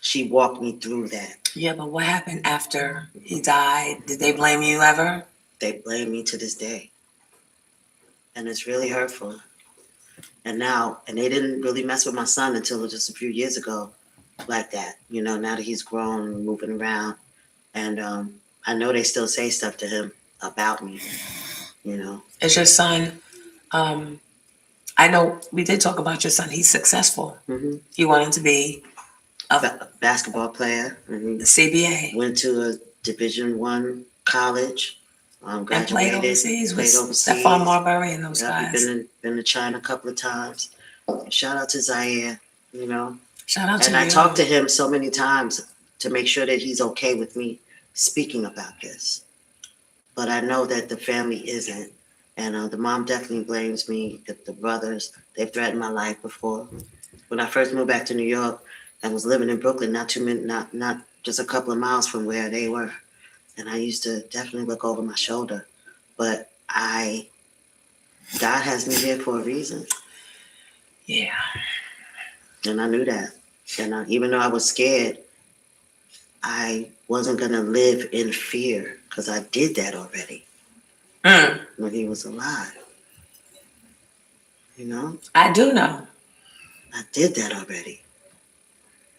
She walked me through that. Yeah, but what happened after he died? Did they blame you ever? They blame me to this day. And it's really hurtful. And they didn't really mess with my son until just a few years ago like that. Now that he's grown and moving around. And I know they still say stuff to him about me, Is your son, I know we did talk about your son. He's successful. He wanted to be a basketball player. The CBA. Went to a Division I college. Graduated. And played overseas with Stephon Marbury and those guys. Been to China a couple of times. Shout out to Zaire, Shout out to you. And I talked to him so many times to make sure that he's okay with me speaking about this. But I know that the family isn't. And the mom definitely blames me. The brothers, they've threatened my life before. When I first moved back to New York and was living in Brooklyn, not just a couple of miles from where they were. And I used to definitely look over my shoulder. But God has me here for a reason. Yeah. And I knew that. And even though I was scared, I wasn't going to live in fear, because I did that already when he was alive. I do know. I did that already.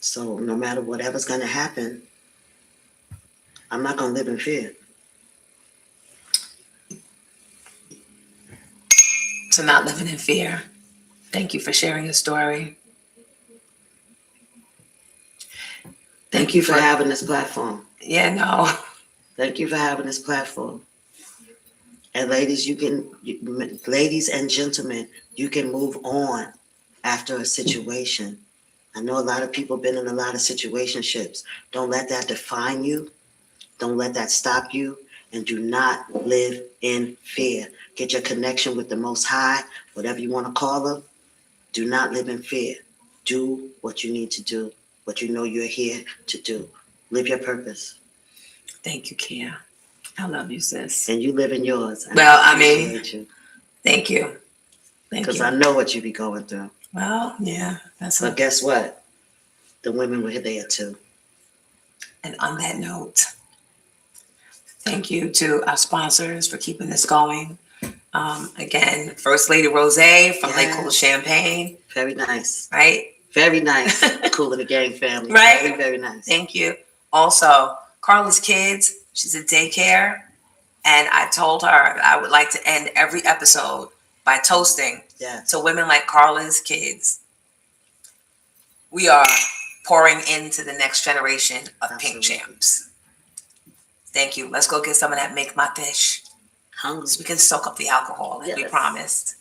So no matter whatever's going to happen, I'm not going to live in fear. So not living in fear. Thank you for sharing your story. Thank you for having this platform. Yeah, no. Thank you for having this platform. And ladies and gentlemen, you can move on after a situation. I know a lot of people have been in a lot of situationships. Don't let that define you. Don't let that stop you. And do not live in fear. Get your connection with the Most High, whatever you want to call him. Do not live in fear. Do what you need to do, what you know you're here to do. Live your purpose. Thank you, Kia. I love you, sis. And you live in yours. Well, I mean, appreciate you. Thank you. Thank Because you. I know what you be going through. Well, yeah. But guess what? The women were there too. And on that note, thank you to our sponsors for keeping this going. Again, First Lady Rose from Lake Cool Champagne. Very nice. Right? Very nice. Cool in the Gang family. Right? Very, very nice. Thank you. Also, Carla's Kids. She's a daycare. And I told her that I would like to end every episode by toasting to women like Carla's Kids. We are pouring into the next generation of Pink Champs. Thank you. Let's go get some of that Make My Fish. Hungry. So we can soak up the alcohol like we promised.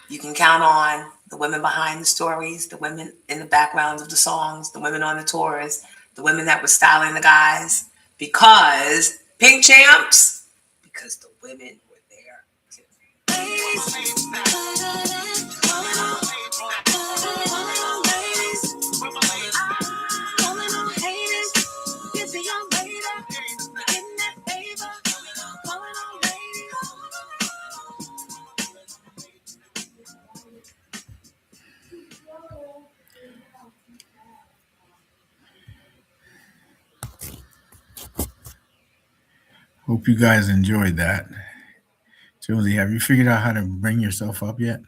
You can count on the women behind the stories, the women in the backgrounds of the songs, the women on the tours, the women that were styling the guys. Because Pink Champs, because the women were there too. Hope you guys enjoyed that. Josie, have you figured out how to bring yourself up yet?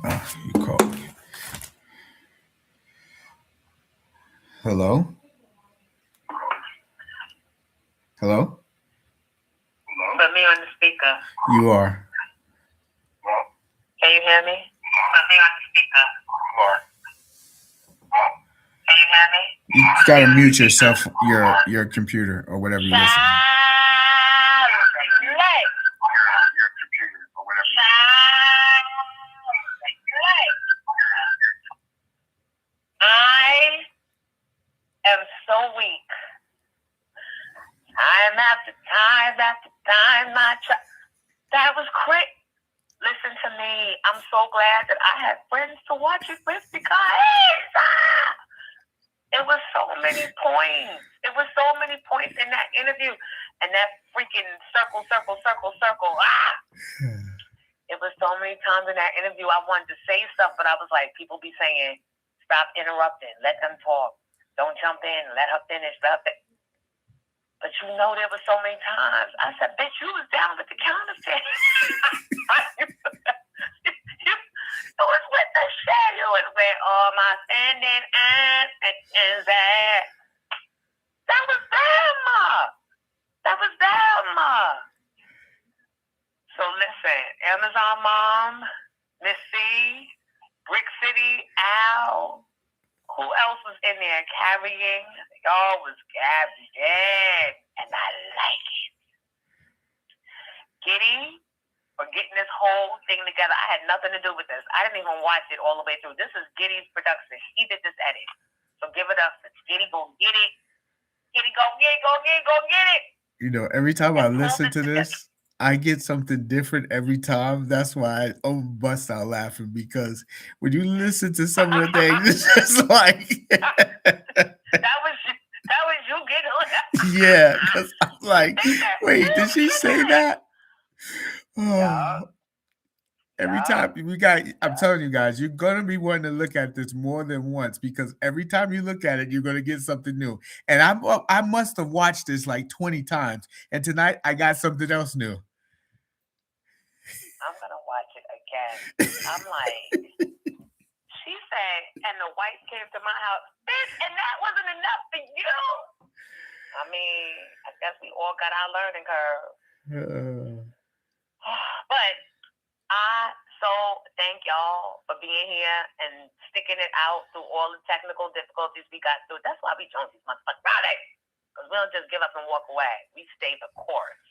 Oh, you called me. Hello? Hello? Put me on the speaker. You are. Can you hear me? Put me on the speaker. Can you hear me? You gotta mute yourself, your computer or whatever you're listening. I am so weak. Time after time after time, that was quick. Listen to me. I'm so glad that I had friends to watch it with because it was so many points. It was so many points in that interview. And that freaking circle. It was so many times in that interview I wanted to say stuff, but I was like, people be saying, stop interrupting. Let them talk. Don't jump in. Let her finish. But you know, there were so many times I said, bitch, you was down with the counterfeit. You was with the shit. You was with all my standing and that. That was them. That was them. So listen, Amazon Mom, Miss C, Brick City, Al. Who else was in there carrying? Y'all was carrying, and I like it. Giddy for getting this whole thing together. I had nothing to do with this. I didn't even watch it all the way through. This is Giddy's production. He did this edit. So give it up. It's Giddy, go get it. Giddy, go get it. You know, every time I listen to this, I get something different every time. That's why I bust out laughing, because when you listen to some of the things, it's just like that was you getting yeah, because I'm like, wait, did she say that? Oh, every time I'm telling you guys, you're gonna be wanting to look at this more than once, because every time you look at it, you're gonna get something new. And I must have watched this like 20 times, and tonight I got something else new. I'm gonna watch it again. I'm like, she said, and the wife came to my house, bitch, and that wasn't enough for you. I mean, I guess we all got our learning curve. But I so thank y'all for being here and sticking it out through all the technical difficulties we got through. That's why we joined these motherfuckers Friday. Because we don't just give up and walk away. We stay the course.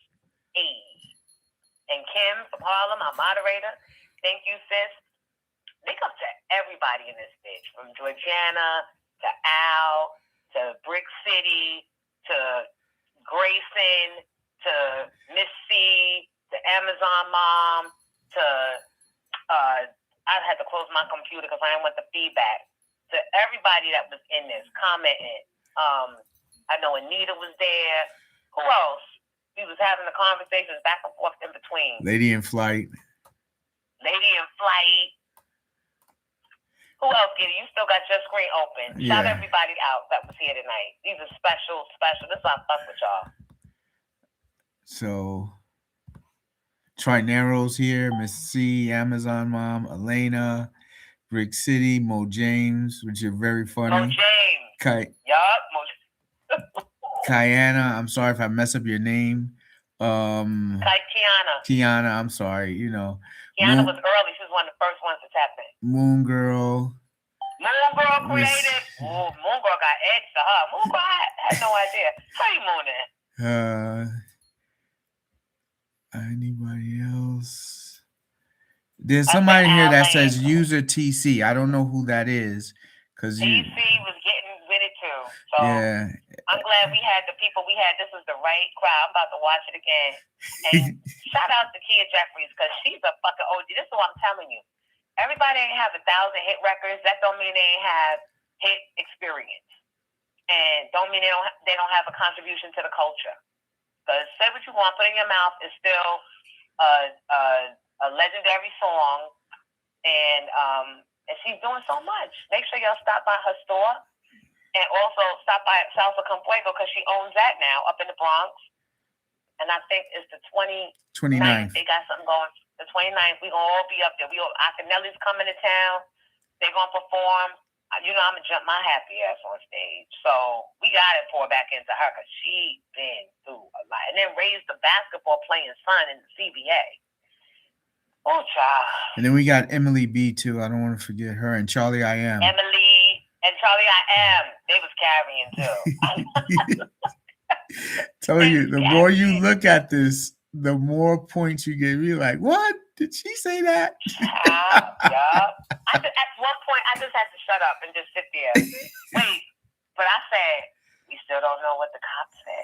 And Kim from Harlem, our moderator, thank you, sis. big up to everybody in this bitch, from Georgiana to Al to Brick City to Grayson to Miss C to Amazon Mom to I had to close my computer because I didn't want the feedback. To everybody that was in this commenting, I know Anita was there. Who else? We was having the conversations back and forth in between. Lady in Flight. Who else, Giddy? You still got your screen open. Yeah. Shout everybody out that was here tonight. These are special. This is why I fuck with y'all. So, Trinero's here. Miss C, Amazon Mom, Elena, Brick City, Mo James, which are very funny. Mo James. Kiana, I'm sorry if I mess up your name. Kiana, I'm sorry. You know, Kiana was early. She was one of the first ones to tap in. Moon Girl created. Moon Girl got edge to her. Moon Girl had no idea. How you mooning? Anybody else? There's somebody here that says user TC. I don't know who that is. Because TC was getting with it too. So yeah. I'm glad we had the people we had. This was the right crowd. I'm about to watch it again. And shout out to Kia Jeffries because she's a fucking OG. This is what I'm telling you. Everybody ain't have 1,000 hit records. That don't mean they ain't have hit experience, and don't mean they don't have a contribution to the culture. Because say what you want, put in your mouth is still a legendary song, and she's doing so much. Make sure y'all stop by her store. And also stop by Salsa Con Fuego because she owns that now up in the Bronx. And I think it's the 29th. They got something going. The 29th, we're going to all be up there. Akinelli's coming to town. They're going to perform. You know, I'm going to jump my happy ass on stage. So we got to pour back into her because she's been through a lot. And then raised the basketball playing son in the CBA. Oh, child. And then we got Emily B, too. I don't want to forget her. And Charlie I Am. And Charlie I Am, they was carrying too. Tell you, the more you look at this, the more points you get. You're like, what? Did she say that? Yeah. At one point, I just had to shut up and just sit there. Wait, but I said, we still don't know what the cops said.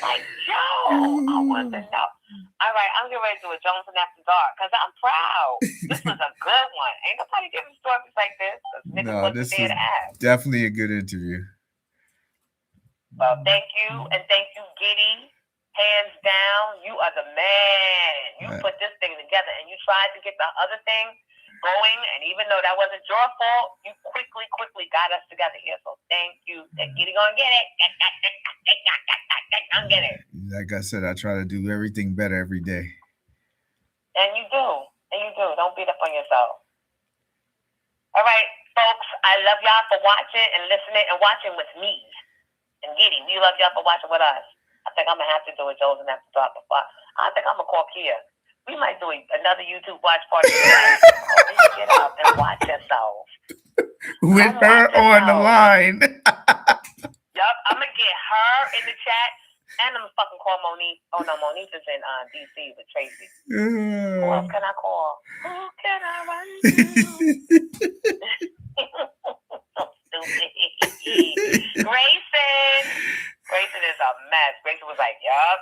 Like, yo, I want to know. All right, I'm getting ready to do a Jones and After Dark because I'm proud. This was a good one. Ain't nobody giving stories like this. No, this is definitely a good interview. Well, thank you, and thank you, Giddy. Hands down, you are the man. You put this thing together, and you tried to get the other thing going, and even though that wasn't your fault, you quickly got us together here. So thank you. Giddy gonna get it. I'm getting it. Like I said, I try to do everything better every day. And you do. Don't beat up on yourself. All right, folks. I love y'all for watching and listening and watching with me. And Giddy, we love y'all for watching with us. I think I'm going to have to do a Jones and After Dark before. I think I'm going to call Kia. We might do another YouTube watch party. Get up and watch yourself. With her on the line. Yup, I'm going to get her in the chat. And I'm fucking call Monique. Oh no, Monique is in DC with Tracy. Who else can I call? Who can I run to? Grayson is a mess. Grayson was like, yup.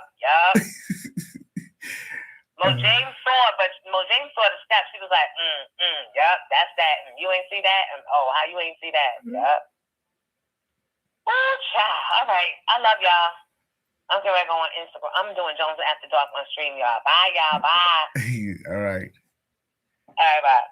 Mo James saw the steps. She was like, yup, that's that. And you ain't see that? And oh, how you ain't see that? Yup. Oh, child. All right. I love y'all. I'm going to go on Instagram. I'm doing Jones After Dark on stream, y'all. Bye, y'all. Bye. All right. Bye.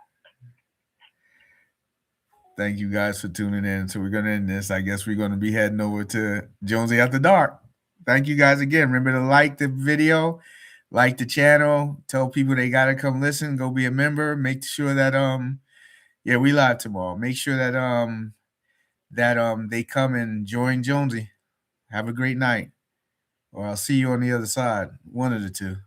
Thank you guys for tuning in. So we're going to end this. I guess we're going to be heading over to Jonesy After Dark. Thank you guys again. Remember to like the video, like the channel, tell people they got to come listen, go be a member. Make sure that, we live tomorrow. Make sure that, they come and join Jonesy. Have a great night. Or I'll see you on the other side. One of the two.